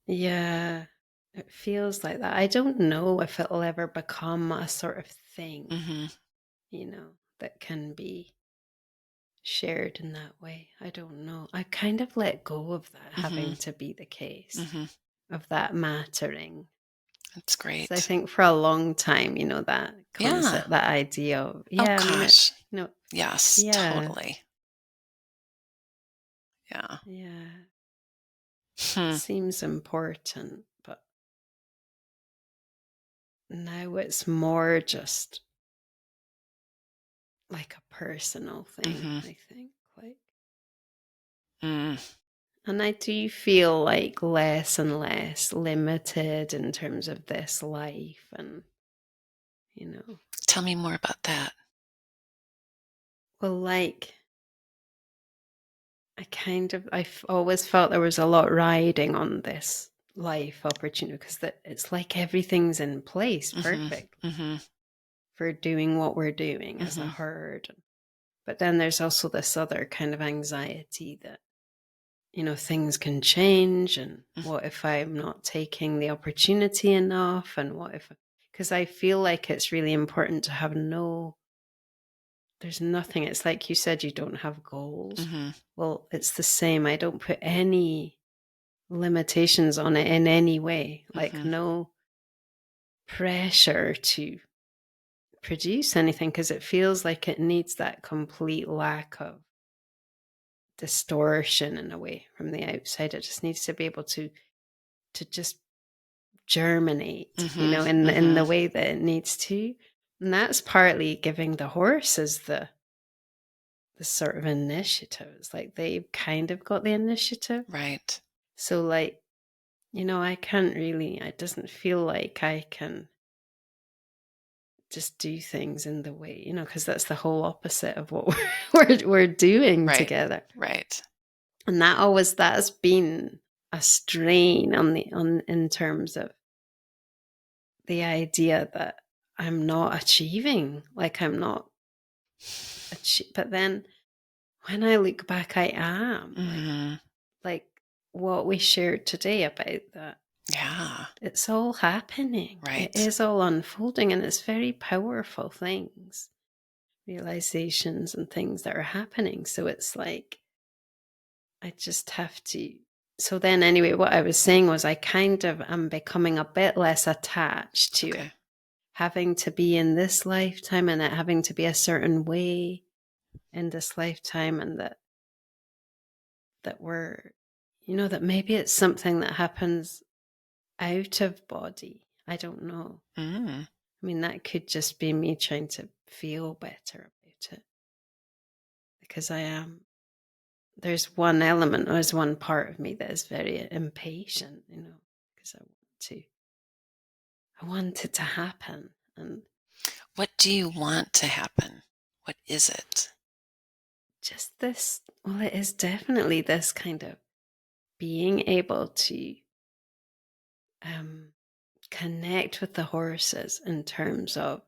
[SPEAKER 1] Yeah. It feels like that. I don't know if it'll ever become a sort of thing,
[SPEAKER 2] Mm-hmm.
[SPEAKER 1] that can be shared in that way. I don't know. I kind of let go of that
[SPEAKER 2] Mm-hmm.
[SPEAKER 1] having to be the case,
[SPEAKER 2] Mm-hmm.
[SPEAKER 1] of that mattering.
[SPEAKER 2] That's
[SPEAKER 1] So I
[SPEAKER 2] great.
[SPEAKER 1] think for a long time, that
[SPEAKER 2] Yeah.
[SPEAKER 1] concept, that idea of,
[SPEAKER 2] Oh
[SPEAKER 1] yeah, I mean,
[SPEAKER 2] gosh. Yes,
[SPEAKER 1] yeah,
[SPEAKER 2] totally. Yeah.
[SPEAKER 1] yeah,
[SPEAKER 2] Hmm.
[SPEAKER 1] seems important, but now it's more just like a personal thing,
[SPEAKER 2] Mm-hmm.
[SPEAKER 1] I think. Like,
[SPEAKER 2] Mm.
[SPEAKER 1] and I do feel like less and less limited in terms of this life and, you know,
[SPEAKER 2] Tell me more about that.
[SPEAKER 1] well, like, I've always felt there was a lot riding on this life opportunity because it's like everything's in place
[SPEAKER 2] Mm-hmm.
[SPEAKER 1] perfect
[SPEAKER 2] Mm-hmm.
[SPEAKER 1] for doing what we're doing as a
[SPEAKER 2] Mm-hmm.
[SPEAKER 1] herd. But then there's also this other kind of anxiety that, things can change. And what if I'm not taking the opportunity enough? And what if, because I feel like it's really important to have there's nothing. It's like you said, you don't have goals.
[SPEAKER 2] Mm-hmm.
[SPEAKER 1] Well, it's the same. I don't put any limitations on it in any way, like
[SPEAKER 2] Mm-hmm.
[SPEAKER 1] no pressure to produce anything because it feels like it needs that complete lack of distortion in a way from the outside. It just needs to be able to just germinate,
[SPEAKER 2] Mm-hmm.
[SPEAKER 1] in
[SPEAKER 2] Mm-hmm.
[SPEAKER 1] the way that it needs to. And that's partly giving the horses the sort of initiative. It's like they've kind of got the initiative.
[SPEAKER 2] Right.
[SPEAKER 1] So like, I can't really, it doesn't feel like I can just do things in the way, because that's the whole opposite of what we're doing
[SPEAKER 2] Right.
[SPEAKER 1] together.
[SPEAKER 2] Right.
[SPEAKER 1] And that's been a strain on in terms of the idea that I'm not achieving, like I'm not but then when I look back, I am
[SPEAKER 2] Mm-hmm.
[SPEAKER 1] like what we shared today about that.
[SPEAKER 2] Yeah.
[SPEAKER 1] It's all happening. It
[SPEAKER 2] Right.
[SPEAKER 1] is all unfolding, and it's very powerful things, realizations and things that are happening. So it's like, I just have to. So then, anyway, what I was saying was I kind of am becoming a bit less attached to it
[SPEAKER 2] Okay.
[SPEAKER 1] having to be in this lifetime and it having to be a certain way in this lifetime, and that we're, that maybe it's something that happens out of body. I don't know.
[SPEAKER 2] Mm.
[SPEAKER 1] I mean, that could just be me trying to feel better about it. because there's one element, there's one part of me that is very impatient, because I want it to happen. And
[SPEAKER 2] What do you want to happen? What is it?
[SPEAKER 1] just this, well, it is definitely this kind of being able to connect with the horses in terms of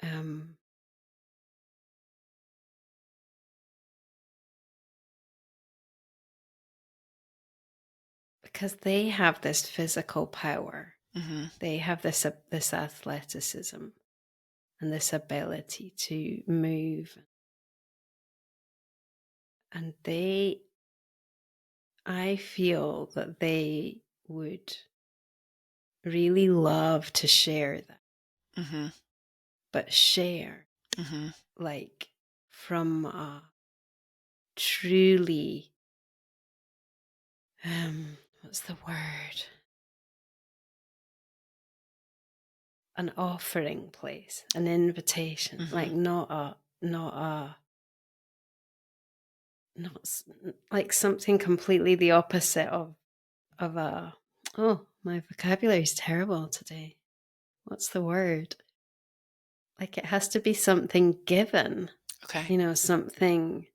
[SPEAKER 1] um, because they have this physical power,
[SPEAKER 2] Mm-hmm.
[SPEAKER 1] they have this athleticism and this ability to move, and I feel that they would really love to share that,
[SPEAKER 2] Mm-hmm.
[SPEAKER 1] but share
[SPEAKER 2] Mm-hmm.
[SPEAKER 1] like from a truly what's the word, an offering place, an invitation,
[SPEAKER 2] Mm-hmm.
[SPEAKER 1] like not like something completely the opposite of a, oh, my vocabulary is terrible today, what's the word, like it has to be something given,
[SPEAKER 2] Okay.
[SPEAKER 1] something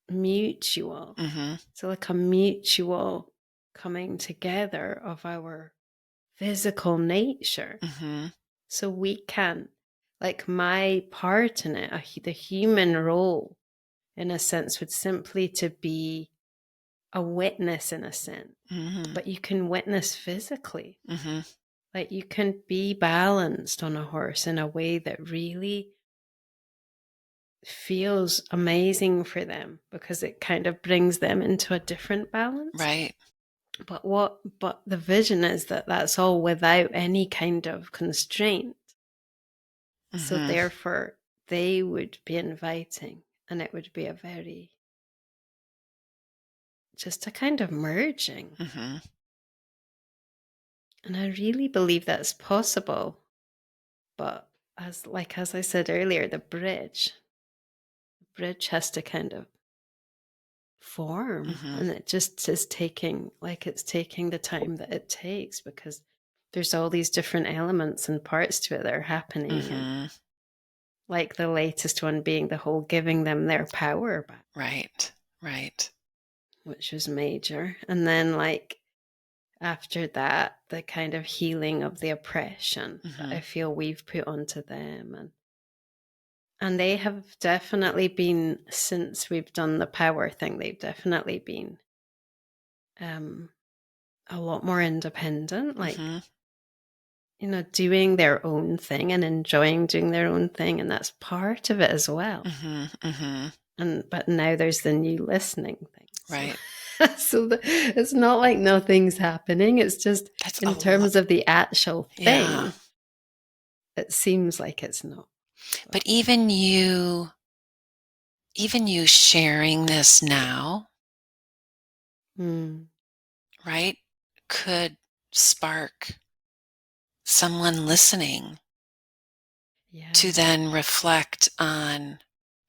[SPEAKER 1] mutual.
[SPEAKER 2] Mm-hmm.
[SPEAKER 1] So like a mutual coming together of our physical nature.
[SPEAKER 2] Mm-hmm.
[SPEAKER 1] So we can, like my part in it, the human role in a sense would simply to be a witness in a sense.
[SPEAKER 2] Mm-hmm.
[SPEAKER 1] But you can witness physically.
[SPEAKER 2] Mm-hmm.
[SPEAKER 1] Like you can be balanced on a horse in a way that really feels amazing for them because it kind of brings them into a different balance.
[SPEAKER 2] Right.
[SPEAKER 1] But the vision is that that's all without any kind of constraint. So
[SPEAKER 2] Mm-hmm.
[SPEAKER 1] therefore they would be inviting, and it would be just a kind of merging.
[SPEAKER 2] Mm-hmm.
[SPEAKER 1] And I really believe that's possible. But as I said earlier, the bridge has to kind of form,
[SPEAKER 2] Mm-hmm.
[SPEAKER 1] and it just is it's taking the time that it takes because there's all these different elements and parts to it that are happening, and
[SPEAKER 2] Mm-hmm.
[SPEAKER 1] like the latest one being the whole giving them their power back,
[SPEAKER 2] Right. Right.
[SPEAKER 1] which was major. And then like after that, the kind of healing of the oppression that
[SPEAKER 2] Mm-hmm.
[SPEAKER 1] I feel we've put onto them, and they have definitely been, since we've done the power thing, they've definitely been um a lot more independent, like
[SPEAKER 2] Mm-hmm.
[SPEAKER 1] doing their own thing and enjoying doing their own thing, and that's part of it as well.
[SPEAKER 2] Mm-hmm. Mm-hmm.
[SPEAKER 1] And but now there's the new listening thing, so
[SPEAKER 2] Right.
[SPEAKER 1] it's not like nothing's happening, it's just
[SPEAKER 2] That's a
[SPEAKER 1] in
[SPEAKER 2] lot.
[SPEAKER 1] terms of the actual
[SPEAKER 2] Yeah.
[SPEAKER 1] thing it seems like it's not,
[SPEAKER 2] But
[SPEAKER 1] but
[SPEAKER 2] even you sharing this now,
[SPEAKER 1] mm,
[SPEAKER 2] right, could spark someone listening to
[SPEAKER 1] yeah,
[SPEAKER 2] then reflect on,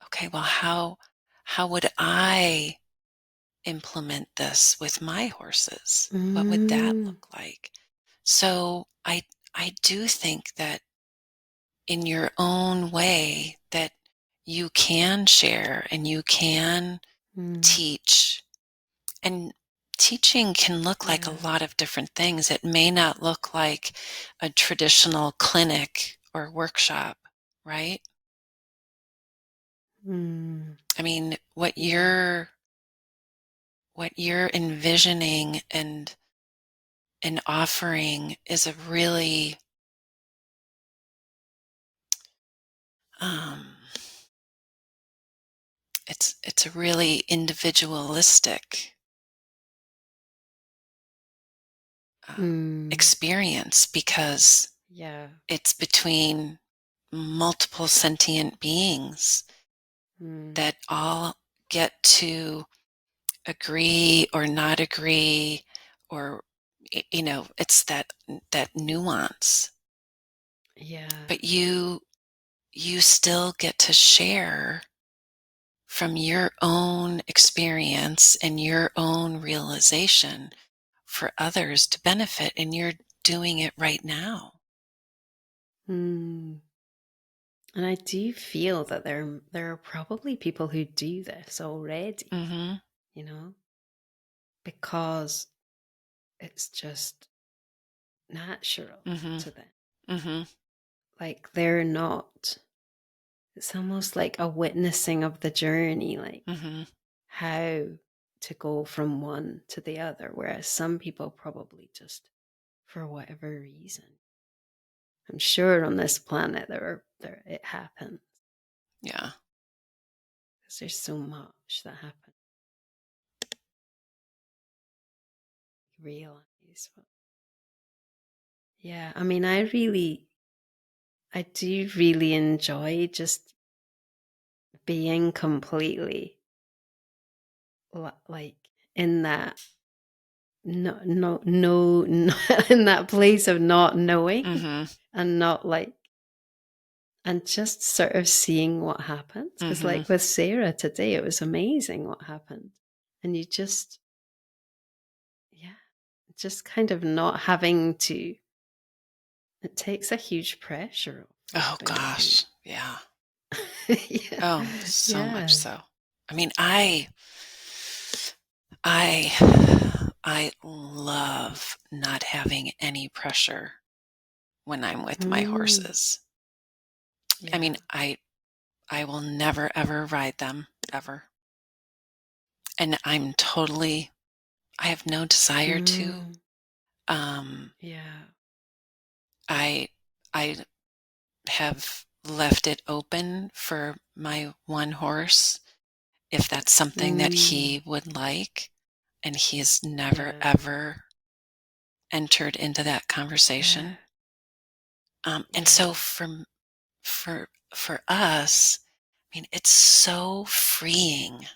[SPEAKER 2] okay, well, how would I implement this with my horses? What would that
[SPEAKER 1] mm,
[SPEAKER 2] look like? So I do think that in your own way that you can share and you can
[SPEAKER 1] mm,
[SPEAKER 2] teach. And teaching can look like a
[SPEAKER 1] yeah,
[SPEAKER 2] lot of different things. It may not look like a traditional clinic or workshop, right?
[SPEAKER 1] mm,
[SPEAKER 2] I mean,
[SPEAKER 1] yeah,
[SPEAKER 2] what you're envisioning and offering is a really um, it's a really individualistic uh,
[SPEAKER 1] mm,
[SPEAKER 2] experience because
[SPEAKER 1] yeah,
[SPEAKER 2] it's between multiple sentient beings
[SPEAKER 1] mm,
[SPEAKER 2] that all get to agree or not agree, or it's that nuance,
[SPEAKER 1] yeah,
[SPEAKER 2] but you still get to share from your own experience and your own realization for others to benefit, and you're doing it right now.
[SPEAKER 1] Mm. And I do feel that there are probably people who do this already,
[SPEAKER 2] Mhm.
[SPEAKER 1] you know, because it's just natural
[SPEAKER 2] Mhm.
[SPEAKER 1] to them.
[SPEAKER 2] Mhm.
[SPEAKER 1] Like they're not, it's almost like a witnessing of the journey, like
[SPEAKER 2] Mhm.
[SPEAKER 1] how to go from one to the other. Whereas some people probably just, for whatever reason, I'm sure on this planet there it happens
[SPEAKER 2] Yeah.
[SPEAKER 1] because there's so much that happens. You realize, but yeah, I mean, I do really enjoy just being completely like in that no in that place of not knowing
[SPEAKER 2] Mhm.
[SPEAKER 1] and not like and just sort of seeing what happens. Because
[SPEAKER 2] Mhm.
[SPEAKER 1] like with Sarah today, it was amazing what happened, and you just yeah, just kind of not having to. It takes a huge pressure off,
[SPEAKER 2] Oh
[SPEAKER 1] don't you
[SPEAKER 2] gosh. Yeah.
[SPEAKER 1] think? Yeah,
[SPEAKER 2] Oh, so much
[SPEAKER 1] yeah.
[SPEAKER 2] so. I mean, I I love not having any pressure when I'm with my
[SPEAKER 1] Mm,
[SPEAKER 2] horses. I
[SPEAKER 1] yeah.
[SPEAKER 2] mean, I will never ever ride them ever. And I have no desire to.
[SPEAKER 1] Mm,
[SPEAKER 2] Um
[SPEAKER 1] yeah.
[SPEAKER 2] I I have left it open for my one horse if that's something that
[SPEAKER 1] Mm,
[SPEAKER 2] he would like, and he has never
[SPEAKER 1] yeah.
[SPEAKER 2] ever entered into that
[SPEAKER 1] Yeah.
[SPEAKER 2] conversation. And so
[SPEAKER 1] Yeah.
[SPEAKER 2] for us, I mean, it's so freeing,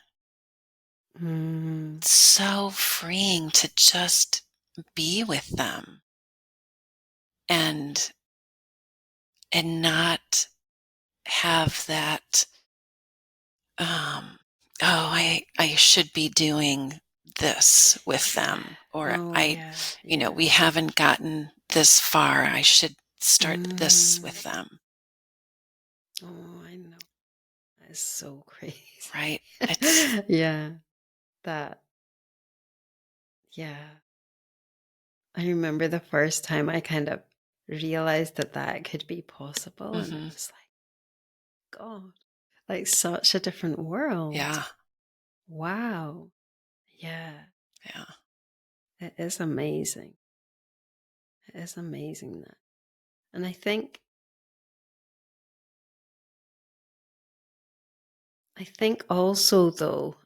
[SPEAKER 1] Mm,
[SPEAKER 2] so freeing to just be with them and not have that oh, I should be doing this with
[SPEAKER 1] yeah.
[SPEAKER 2] them, or
[SPEAKER 1] Oh, yeah. Yeah.
[SPEAKER 2] we haven't gotten this far. I should start this
[SPEAKER 1] Mm.
[SPEAKER 2] with them,
[SPEAKER 1] Oh, I know. That is so crazy.
[SPEAKER 2] right? It's
[SPEAKER 1] Yeah. That, yeah. I remember the first time I kind of realized that that could be possible. And it
[SPEAKER 2] mhm,
[SPEAKER 1] was like, God, like such a different world.
[SPEAKER 2] yeah,
[SPEAKER 1] Wow. Yeah.
[SPEAKER 2] yeah,
[SPEAKER 1] It is amazing. It is amazing that. And I think also though,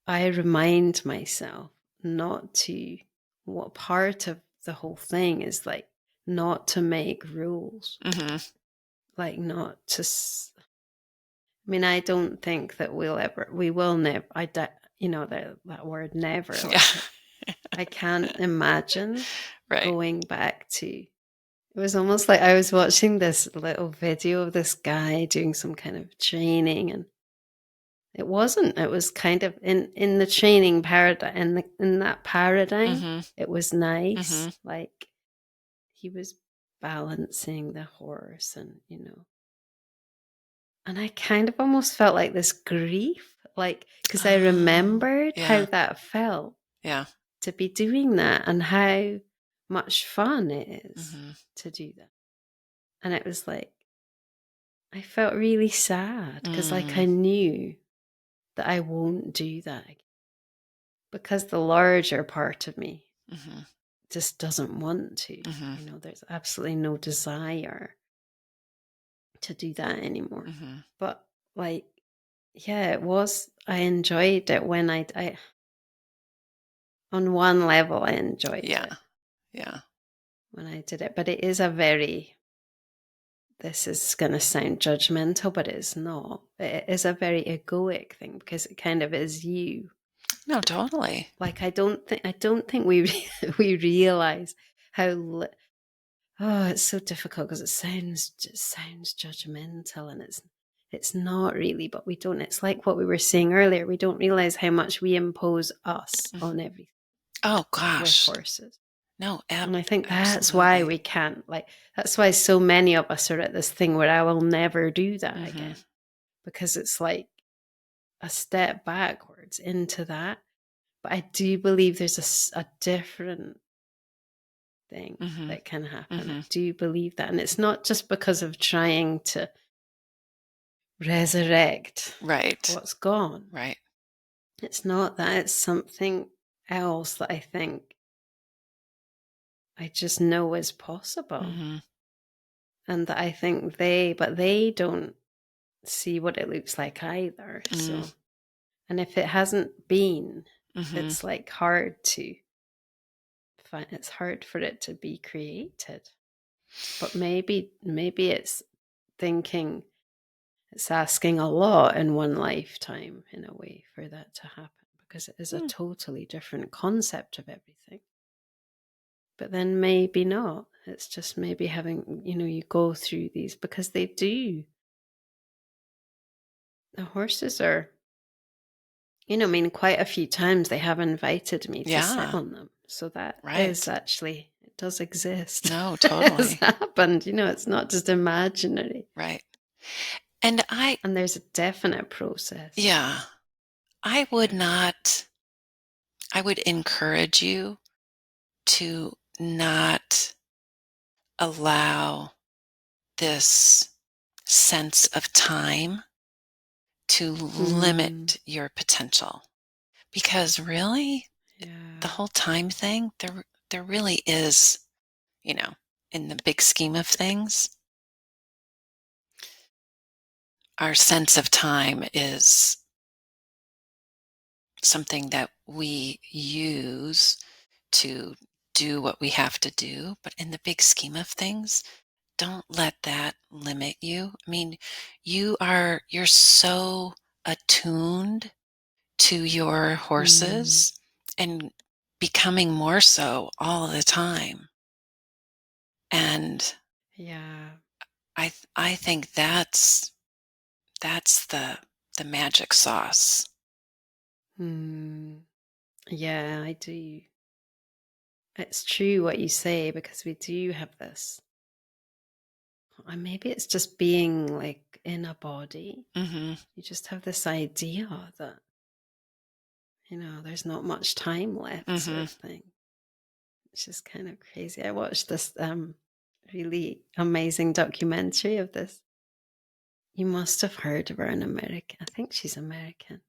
[SPEAKER 1] I remind myself not to, what part of the whole thing is like not to make rules,
[SPEAKER 2] mhm,
[SPEAKER 1] like not to. I mean, I don't think that we will never. That word never.
[SPEAKER 2] yeah,
[SPEAKER 1] Like, I can't imagine
[SPEAKER 2] right,
[SPEAKER 1] going back to. It was almost like I was watching this little video of this guy doing some kind of training, and it wasn't. It was kind of in the training paradigm, in that paradigm,
[SPEAKER 2] mhm,
[SPEAKER 1] it was nice.
[SPEAKER 2] mhm,
[SPEAKER 1] Like he was balancing the horse, and I kind of almost felt like this grief, like because I
[SPEAKER 2] oh,
[SPEAKER 1] remembered how
[SPEAKER 2] yeah,
[SPEAKER 1] that felt
[SPEAKER 2] yeah,
[SPEAKER 1] to be doing that and how much fun it is
[SPEAKER 2] mhm,
[SPEAKER 1] to do that. And it was like I felt really sad because like I
[SPEAKER 2] mm,
[SPEAKER 1] knew that I won't do that again because the larger part of me
[SPEAKER 2] mhm,
[SPEAKER 1] just doesn't want to.
[SPEAKER 2] mhm,
[SPEAKER 1] There's absolutely no desire to do that anymore.
[SPEAKER 2] mhm,
[SPEAKER 1] But like, yeah, it was. I enjoyed it when I on one level, I enjoyed
[SPEAKER 2] yeah,
[SPEAKER 1] it
[SPEAKER 2] yeah,
[SPEAKER 1] when I did it. But it is a very. This is going to sound judgmental, but it's not. It is a very egoic thing because it kind of is you.
[SPEAKER 2] no, totally,
[SPEAKER 1] Like I don't think we we realize how oh, it's so difficult because it sounds judgmental, and it's not really, but we don't. It's like what we were saying earlier. We don't realize how much we impose us on everything
[SPEAKER 2] Oh
[SPEAKER 1] with
[SPEAKER 2] gosh.
[SPEAKER 1] horses.
[SPEAKER 2] No,
[SPEAKER 1] And I think that's why
[SPEAKER 2] absolutely.
[SPEAKER 1] we can't, like, that's why so many of us are at this thing where I will never do that
[SPEAKER 2] Mm-hmm.
[SPEAKER 1] again, because it's like a step backwards into that. But I do believe there's a different thing
[SPEAKER 2] Mm-hmm.
[SPEAKER 1] that can happen.
[SPEAKER 2] Mm-hmm.
[SPEAKER 1] I do believe that. And it's not just because of trying to resurrect
[SPEAKER 2] Right.
[SPEAKER 1] what's gone.
[SPEAKER 2] Right.
[SPEAKER 1] It's not that, it's something else that I think I just know is possible.
[SPEAKER 2] Mm-hmm.
[SPEAKER 1] And that I think but they don't see what it looks like either.
[SPEAKER 2] Mm-hmm.
[SPEAKER 1] So, and if it hasn't been,
[SPEAKER 2] Mm-hmm.
[SPEAKER 1] it's like hard to find, it's hard for it to be created. But maybe it's thinking, it's asking a lot in one lifetime in a way for that to happen, because it is a totally different concept of everything. But then maybe not. It's just maybe having, you go through these, because they do. The horses are, I mean, quite a few times they have invited me to sit
[SPEAKER 2] Yeah.
[SPEAKER 1] on them. So that is
[SPEAKER 2] Right.
[SPEAKER 1] actually, it does exist.
[SPEAKER 2] No,
[SPEAKER 1] It has
[SPEAKER 2] totally.
[SPEAKER 1] happened. It's not just imaginary.
[SPEAKER 2] Right. And
[SPEAKER 1] And there's a definite process.
[SPEAKER 2] yeah, I would
[SPEAKER 1] Yeah.
[SPEAKER 2] not, I would encourage you to not allow this sense of time to
[SPEAKER 1] Mm,
[SPEAKER 2] limit your potential. Because really, the
[SPEAKER 1] yeah.
[SPEAKER 2] whole time thing, there really is, you know, in the big scheme of things, our sense of time is something that we use to do what we have to do. But in the big scheme of things, don't let that limit you. I mean, you're so attuned to your
[SPEAKER 1] Mm,
[SPEAKER 2] horses and becoming more so all the time. And
[SPEAKER 1] yeah.
[SPEAKER 2] I think that's the magic sauce.
[SPEAKER 1] Mm, yeah, I do. It's true what you say, because we do have this. And maybe it's just being like in a body.
[SPEAKER 2] Mhm.
[SPEAKER 1] You just have this idea that, there's not much time left, sort
[SPEAKER 2] Mhm.
[SPEAKER 1] of thing. It's just kind of crazy. I watched this really amazing documentary of this. You must have heard of her, in America. I think she's American.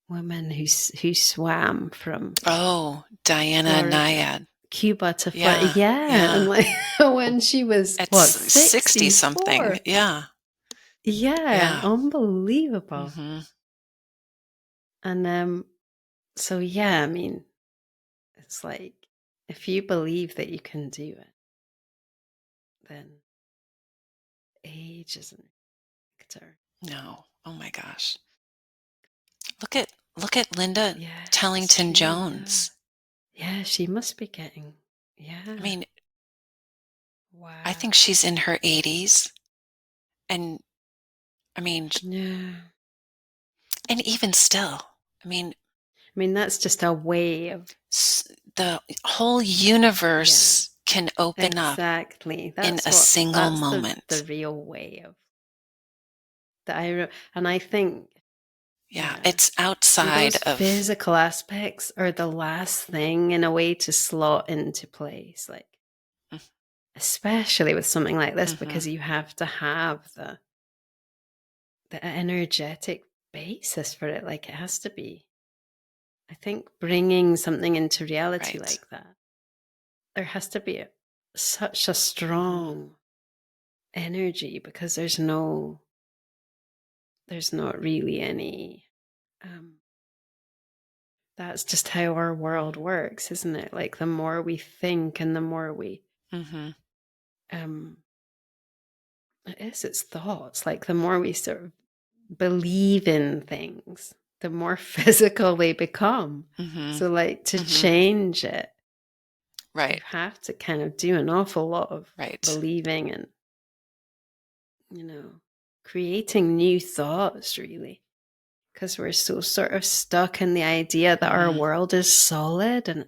[SPEAKER 1] Woman who swam from
[SPEAKER 2] Oh, Diana
[SPEAKER 1] Florida,
[SPEAKER 2] Nyad.
[SPEAKER 1] Cuba to Florida.
[SPEAKER 2] Yeah.
[SPEAKER 1] Yeah, and
[SPEAKER 2] Yeah.
[SPEAKER 1] like when she was
[SPEAKER 2] It's
[SPEAKER 1] what,
[SPEAKER 2] 60 something.
[SPEAKER 1] 64.
[SPEAKER 2] Yeah.
[SPEAKER 1] Yeah,
[SPEAKER 2] Yeah.
[SPEAKER 1] unbelievable.
[SPEAKER 2] Mhm.
[SPEAKER 1] And so yeah, I mean, it's like, if you believe that you can do it, then age isn't a factor.
[SPEAKER 2] No. Oh my gosh. Look at Linda
[SPEAKER 1] Yeah, it's
[SPEAKER 2] Tellington
[SPEAKER 1] true. Yeah.
[SPEAKER 2] Jones.
[SPEAKER 1] Yeah, she must be getting,
[SPEAKER 2] I
[SPEAKER 1] yeah.
[SPEAKER 2] mean, I think
[SPEAKER 1] Wow.
[SPEAKER 2] she's in her 80s and I mean,
[SPEAKER 1] Yeah.
[SPEAKER 2] and even still, I mean,
[SPEAKER 1] I mean, that's just a way of,
[SPEAKER 2] the whole
[SPEAKER 1] yeah,
[SPEAKER 2] universe can open up
[SPEAKER 1] exactly.
[SPEAKER 2] in a single
[SPEAKER 1] That's the
[SPEAKER 2] moment.
[SPEAKER 1] real way of that and I think,
[SPEAKER 2] Yeah,
[SPEAKER 1] yeah.
[SPEAKER 2] it's
[SPEAKER 1] See,
[SPEAKER 2] outside
[SPEAKER 1] those
[SPEAKER 2] of.
[SPEAKER 1] physical aspects are the last thing in a way to slot into place, like, especially with something like this,
[SPEAKER 2] Mm-hmm.
[SPEAKER 1] because you have to have the energetic basis for it. Like, it has to be, I think, bringing something into reality
[SPEAKER 2] Right.
[SPEAKER 1] like that, there has to be such a
[SPEAKER 2] Mm-hmm.
[SPEAKER 1] strong energy, because there's not really any, um that's just how our world works, isn't it? Like, the more we think and the more we,
[SPEAKER 2] Mm-hmm.
[SPEAKER 1] um it's thoughts, like, the more we sort of believe in things, the more physical they become.
[SPEAKER 2] Mm-hmm.
[SPEAKER 1] So, like, to
[SPEAKER 2] Mm-hmm.
[SPEAKER 1] change it, you
[SPEAKER 2] Right.
[SPEAKER 1] have to kind of do an awful lot of
[SPEAKER 2] Right.
[SPEAKER 1] believing and, you know, creating new thoughts, really, because we're so sort of stuck in the idea that our
[SPEAKER 2] Mhm.
[SPEAKER 1] world is solid, and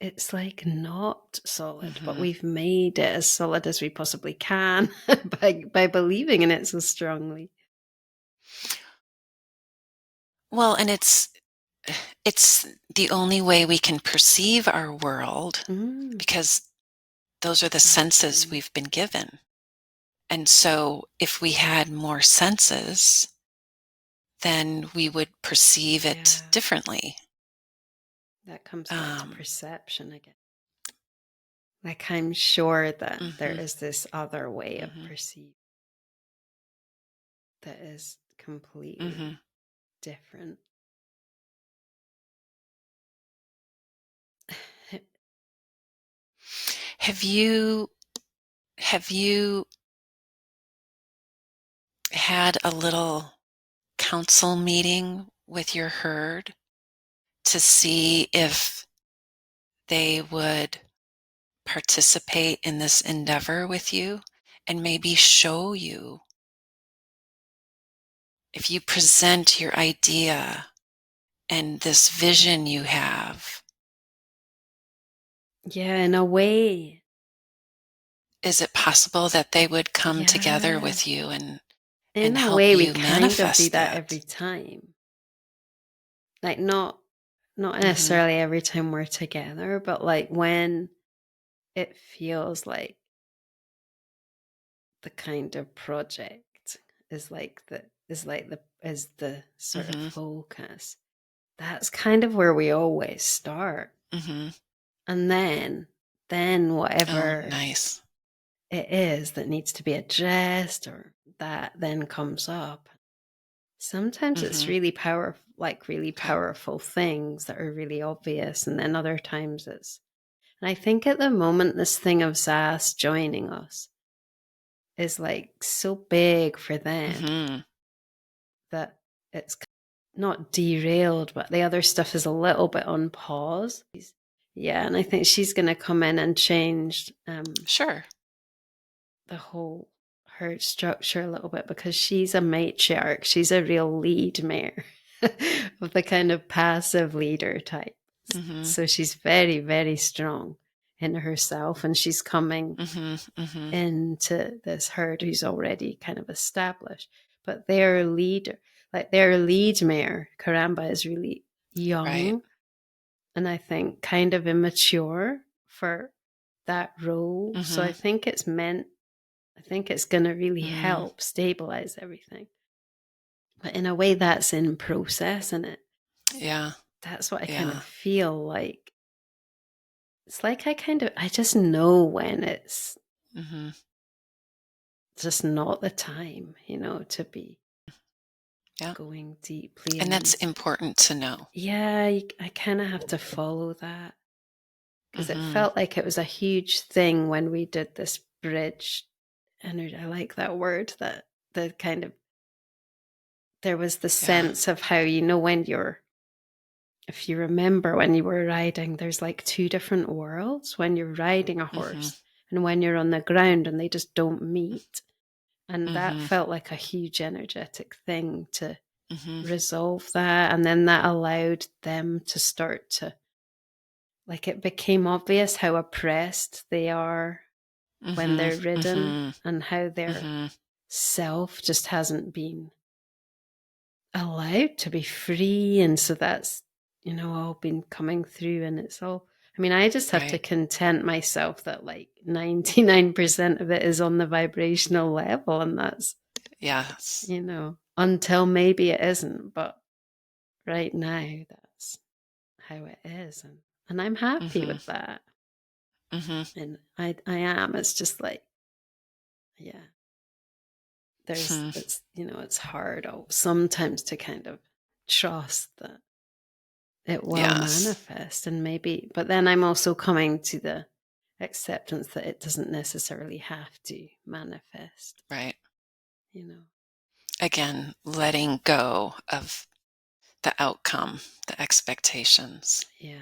[SPEAKER 1] it's like not solid, but
[SPEAKER 2] Mhm.
[SPEAKER 1] we've made it as solid as we possibly can by believing in it so strongly.
[SPEAKER 2] Well, and it's the only way we can perceive our world
[SPEAKER 1] Mm,
[SPEAKER 2] because those are the senses
[SPEAKER 1] exactly.
[SPEAKER 2] we've been given. And so if we had more senses, then we would perceive it
[SPEAKER 1] Yeah,
[SPEAKER 2] differently.
[SPEAKER 1] that comes back to
[SPEAKER 2] Um,
[SPEAKER 1] perception again. Like, I'm sure that there
[SPEAKER 2] mhm,
[SPEAKER 1] is this other way of
[SPEAKER 2] mhm,
[SPEAKER 1] perceiving that is
[SPEAKER 2] mhm.
[SPEAKER 1] completely different.
[SPEAKER 2] Have you had a little council meeting with your herd to see if they would participate in this endeavor with you and maybe show you if you present your idea and this vision you have,
[SPEAKER 1] Yeah, in a way.
[SPEAKER 2] is it possible that they would come together
[SPEAKER 1] Yeah.
[SPEAKER 2] with you
[SPEAKER 1] In
[SPEAKER 2] and
[SPEAKER 1] a
[SPEAKER 2] help
[SPEAKER 1] way, we
[SPEAKER 2] you
[SPEAKER 1] kind of do
[SPEAKER 2] manifest
[SPEAKER 1] that every
[SPEAKER 2] that?
[SPEAKER 1] time. Like, not
[SPEAKER 2] Mhm,
[SPEAKER 1] necessarily every time we're together, but like when it feels like the kind of project is the sort of
[SPEAKER 2] mhm,
[SPEAKER 1] focus. That's kind of where we always start.
[SPEAKER 2] mhm.
[SPEAKER 1] And then
[SPEAKER 2] Oh,
[SPEAKER 1] whatever
[SPEAKER 2] nice.
[SPEAKER 1] it is that needs to be addressed or that then comes up. Sometimes it's
[SPEAKER 2] Mhm,
[SPEAKER 1] really powerful, like really
[SPEAKER 2] okay.
[SPEAKER 1] powerful things that are really obvious. And then other times and I think at the moment, this thing of Zas joining us is like so big for them
[SPEAKER 2] Mhm,
[SPEAKER 1] that it's not derailed, but the other stuff is a little bit on pause. Yeah, and I think she's going to come in and change
[SPEAKER 2] sure.
[SPEAKER 1] the whole her structure a little bit because she's a matriarch. She's a real lead mare of the kind of passive leader type.
[SPEAKER 2] Mhm,
[SPEAKER 1] So she's very, very strong in herself, and she's coming
[SPEAKER 2] mhm, mhm.
[SPEAKER 1] into this herd who's already kind of established. But their leader, like their lead mare, Karamba, is really
[SPEAKER 2] Right.
[SPEAKER 1] young and I think kind of immature for that role. So
[SPEAKER 2] Mhm,
[SPEAKER 1] I think it's going to really
[SPEAKER 2] mhm.
[SPEAKER 1] help stabilize everything. But in a way, that's in process, and
[SPEAKER 2] Yeah,
[SPEAKER 1] that's what I kind of
[SPEAKER 2] yeah.
[SPEAKER 1] feel like. It's like I just know when it's
[SPEAKER 2] Mhm.
[SPEAKER 1] just not the time, to be
[SPEAKER 2] Yeah.
[SPEAKER 1] going deeply
[SPEAKER 2] And that's
[SPEAKER 1] into.
[SPEAKER 2] important to know.
[SPEAKER 1] Yeah, I kind of have to follow that because it
[SPEAKER 2] Mhm,
[SPEAKER 1] felt like it was a huge thing when we did this bridge energy. I like that word, that the kind of there was the
[SPEAKER 2] yeah.
[SPEAKER 1] sense of how, when if you remember when you were riding, there's like two different worlds when you're riding a
[SPEAKER 2] Mhm,
[SPEAKER 1] horse and when you're on the ground and they just don't meet. And that
[SPEAKER 2] mhm,
[SPEAKER 1] felt like a huge energetic thing to
[SPEAKER 2] mhm.
[SPEAKER 1] resolve that. And then that allowed them to start to, like, it became obvious how oppressed they are when
[SPEAKER 2] Mhm,
[SPEAKER 1] they're ridden
[SPEAKER 2] mhm,
[SPEAKER 1] and how their
[SPEAKER 2] mhm.
[SPEAKER 1] self just hasn't been allowed to be free. And so that's, all been coming through. And it's all, I mean, I just have to
[SPEAKER 2] Right.
[SPEAKER 1] content myself that like 99% of it is on the vibrational level. And that's,
[SPEAKER 2] Yes.
[SPEAKER 1] until maybe it isn't. But right now, that's how it is. And I'm happy
[SPEAKER 2] Mhm,
[SPEAKER 1] with that.
[SPEAKER 2] mhm.
[SPEAKER 1] And I am. It's just like, yeah,
[SPEAKER 2] Hmm.
[SPEAKER 1] it's hard sometimes to kind of trust that it will
[SPEAKER 2] Yes.
[SPEAKER 1] manifest and maybe, but then I'm also coming to the acceptance that it doesn't necessarily have to manifest,
[SPEAKER 2] Right.
[SPEAKER 1] you know.
[SPEAKER 2] Again, letting go of the outcome, the expectations,
[SPEAKER 1] Yeah.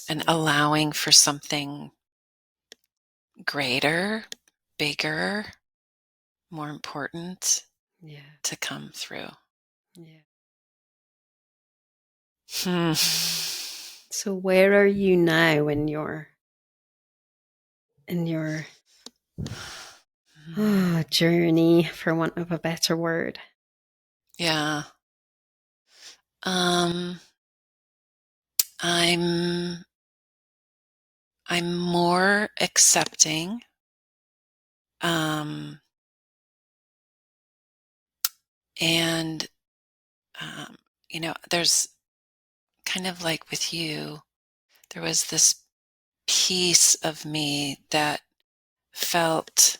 [SPEAKER 2] and
[SPEAKER 1] So
[SPEAKER 2] allowing for something greater, bigger, more important
[SPEAKER 1] Yeah.
[SPEAKER 2] to come through.
[SPEAKER 1] Yeah.
[SPEAKER 2] Hmm.
[SPEAKER 1] So where are you now in your journey, for want of a better word?
[SPEAKER 2] Yeah. Um, I'm more accepting. Um, and um, there's kind of like with you, there was this piece of me that felt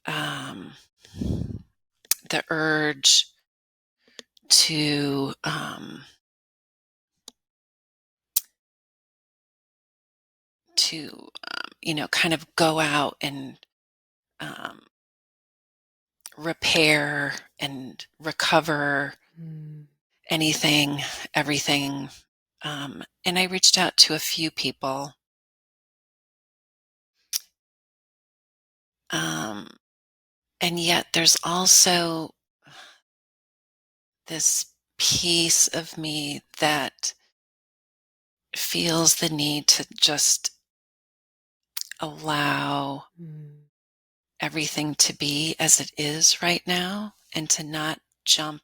[SPEAKER 2] um, the urge to kind of go out and um, repair and recover
[SPEAKER 1] Mm.
[SPEAKER 2] anything, everything. And I reached out to a few people. Um, and yet there's also this piece of me that feels the need to just allow
[SPEAKER 1] Mm.
[SPEAKER 2] everything to be as it is right now and to not jump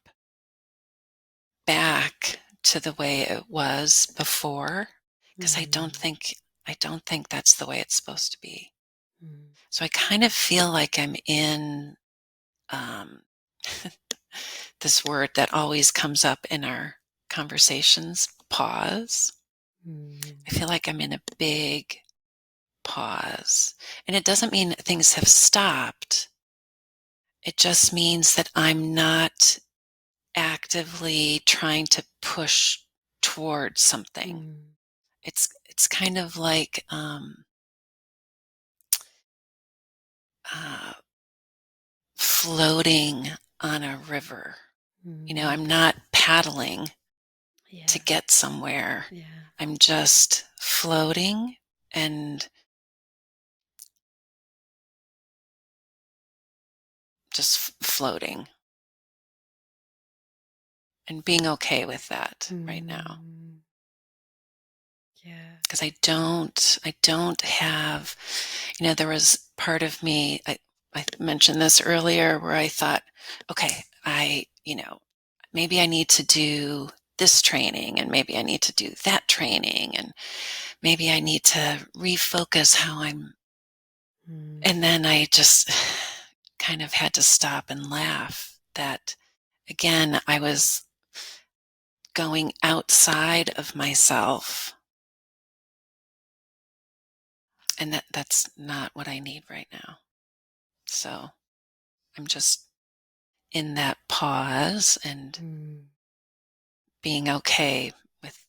[SPEAKER 2] back to the way it was before, because
[SPEAKER 1] Mm.
[SPEAKER 2] I don't think that's the way it's supposed to be.
[SPEAKER 1] Mm.
[SPEAKER 2] So I kind of feel like I'm in um, this word that always comes up in our conversations, pause.
[SPEAKER 1] Mm.
[SPEAKER 2] I feel like I'm in a big pause. And it doesn't mean things have stopped. It just means that I'm not actively trying to push towards something.
[SPEAKER 1] Mm.
[SPEAKER 2] It's kind of like uh, floating on a river.
[SPEAKER 1] Mm.
[SPEAKER 2] I'm not paddling to
[SPEAKER 1] Yeah.
[SPEAKER 2] get somewhere.
[SPEAKER 1] Yeah.
[SPEAKER 2] I'm just floating and just floating and being okay with that right now.
[SPEAKER 1] Mm. Yeah.
[SPEAKER 2] Because I don't have, there was part of me, I mentioned this earlier where I thought, okay, maybe I need to do this training and maybe I need to do that training and maybe I need to refocus how I'm,
[SPEAKER 1] Mm.
[SPEAKER 2] and then I just kind of had to stop and laugh that again, I was going outside of myself and that's not what I need right now. So I'm just in that pause and
[SPEAKER 1] Mm.
[SPEAKER 2] being okay with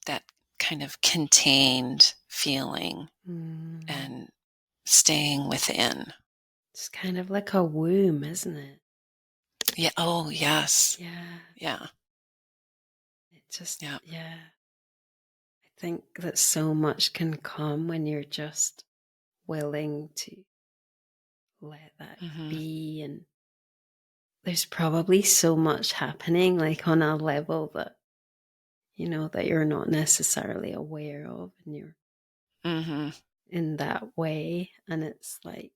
[SPEAKER 2] that kind of contained feeling
[SPEAKER 1] Mm.
[SPEAKER 2] and staying within.
[SPEAKER 1] It's kind of like a womb, isn't it?
[SPEAKER 2] Yeah. Oh, yes.
[SPEAKER 1] Yeah.
[SPEAKER 2] Yeah.
[SPEAKER 1] It just,
[SPEAKER 2] Yeah.
[SPEAKER 1] yeah. I think that so much can come when you're just willing to let that
[SPEAKER 2] Hmm.
[SPEAKER 1] be. And there's probably so much happening, like on a level that, that you're not necessarily aware of, and you're
[SPEAKER 2] Hmm.
[SPEAKER 1] in that way. And it's like,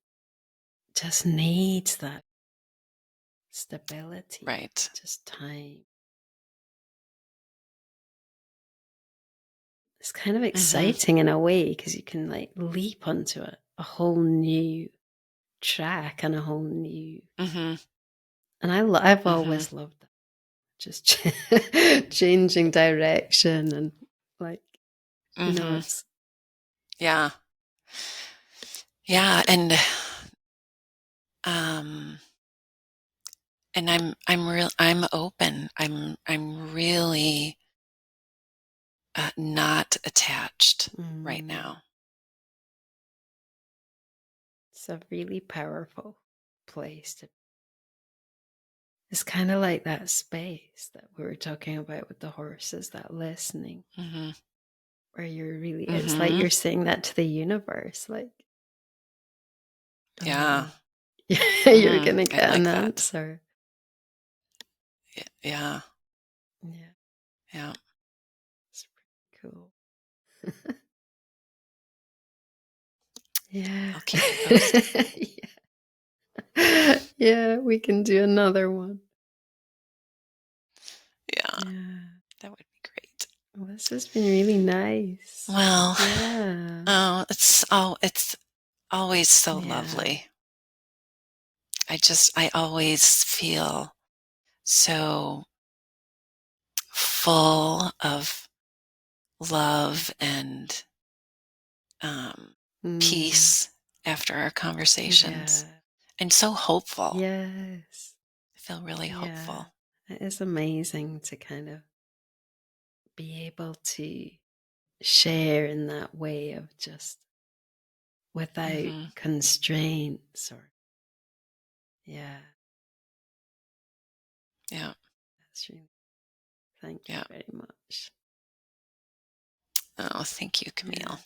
[SPEAKER 1] just needs that stability,
[SPEAKER 2] Right.
[SPEAKER 1] just time. It's kind of
[SPEAKER 2] Hmm.
[SPEAKER 1] exciting in a way because you can like leap onto a whole new track and a whole new.
[SPEAKER 2] Hmm.
[SPEAKER 1] And I've
[SPEAKER 2] Hmm.
[SPEAKER 1] always loved that, just changing direction and like
[SPEAKER 2] Hmm.
[SPEAKER 1] it's
[SPEAKER 2] Yeah. Yeah. Um, and I'm open. I'm really not attached right
[SPEAKER 1] mm,
[SPEAKER 2] now.
[SPEAKER 1] it's a really powerful place to. It's kind of like that space that we were talking about with the horses, that listening,
[SPEAKER 2] Hmm.
[SPEAKER 1] where you're really. It's like
[SPEAKER 2] Hmm.
[SPEAKER 1] you're saying that to the universe, like.
[SPEAKER 2] Yeah.
[SPEAKER 1] Um, You're gonna
[SPEAKER 2] I
[SPEAKER 1] get an
[SPEAKER 2] like that.
[SPEAKER 1] answer.
[SPEAKER 2] Yeah,
[SPEAKER 1] Yeah,
[SPEAKER 2] yeah.
[SPEAKER 1] it's pretty cool. Yeah.
[SPEAKER 2] I'll keep you posted.
[SPEAKER 1] Yeah. Yeah, we can do another one.
[SPEAKER 2] Yeah,
[SPEAKER 1] Yeah.
[SPEAKER 2] that would be great.
[SPEAKER 1] Well, this has been really nice.
[SPEAKER 2] Well,
[SPEAKER 1] Yeah.
[SPEAKER 2] it's always so
[SPEAKER 1] Yeah.
[SPEAKER 2] lovely. I always feel so full of love and um,
[SPEAKER 1] Mm.
[SPEAKER 2] peace after our conversations,
[SPEAKER 1] Yeah.
[SPEAKER 2] and so hopeful.
[SPEAKER 1] Yes.
[SPEAKER 2] I feel really
[SPEAKER 1] Yeah.
[SPEAKER 2] hopeful.
[SPEAKER 1] It is amazing to kind of be able to share in that way of just without
[SPEAKER 2] Hmm.
[SPEAKER 1] constraints or yeah,
[SPEAKER 2] Yeah,
[SPEAKER 1] that's really thank you
[SPEAKER 2] yeah.
[SPEAKER 1] very much.
[SPEAKER 2] Oh, thank you,
[SPEAKER 1] Yeah.
[SPEAKER 2] Camille.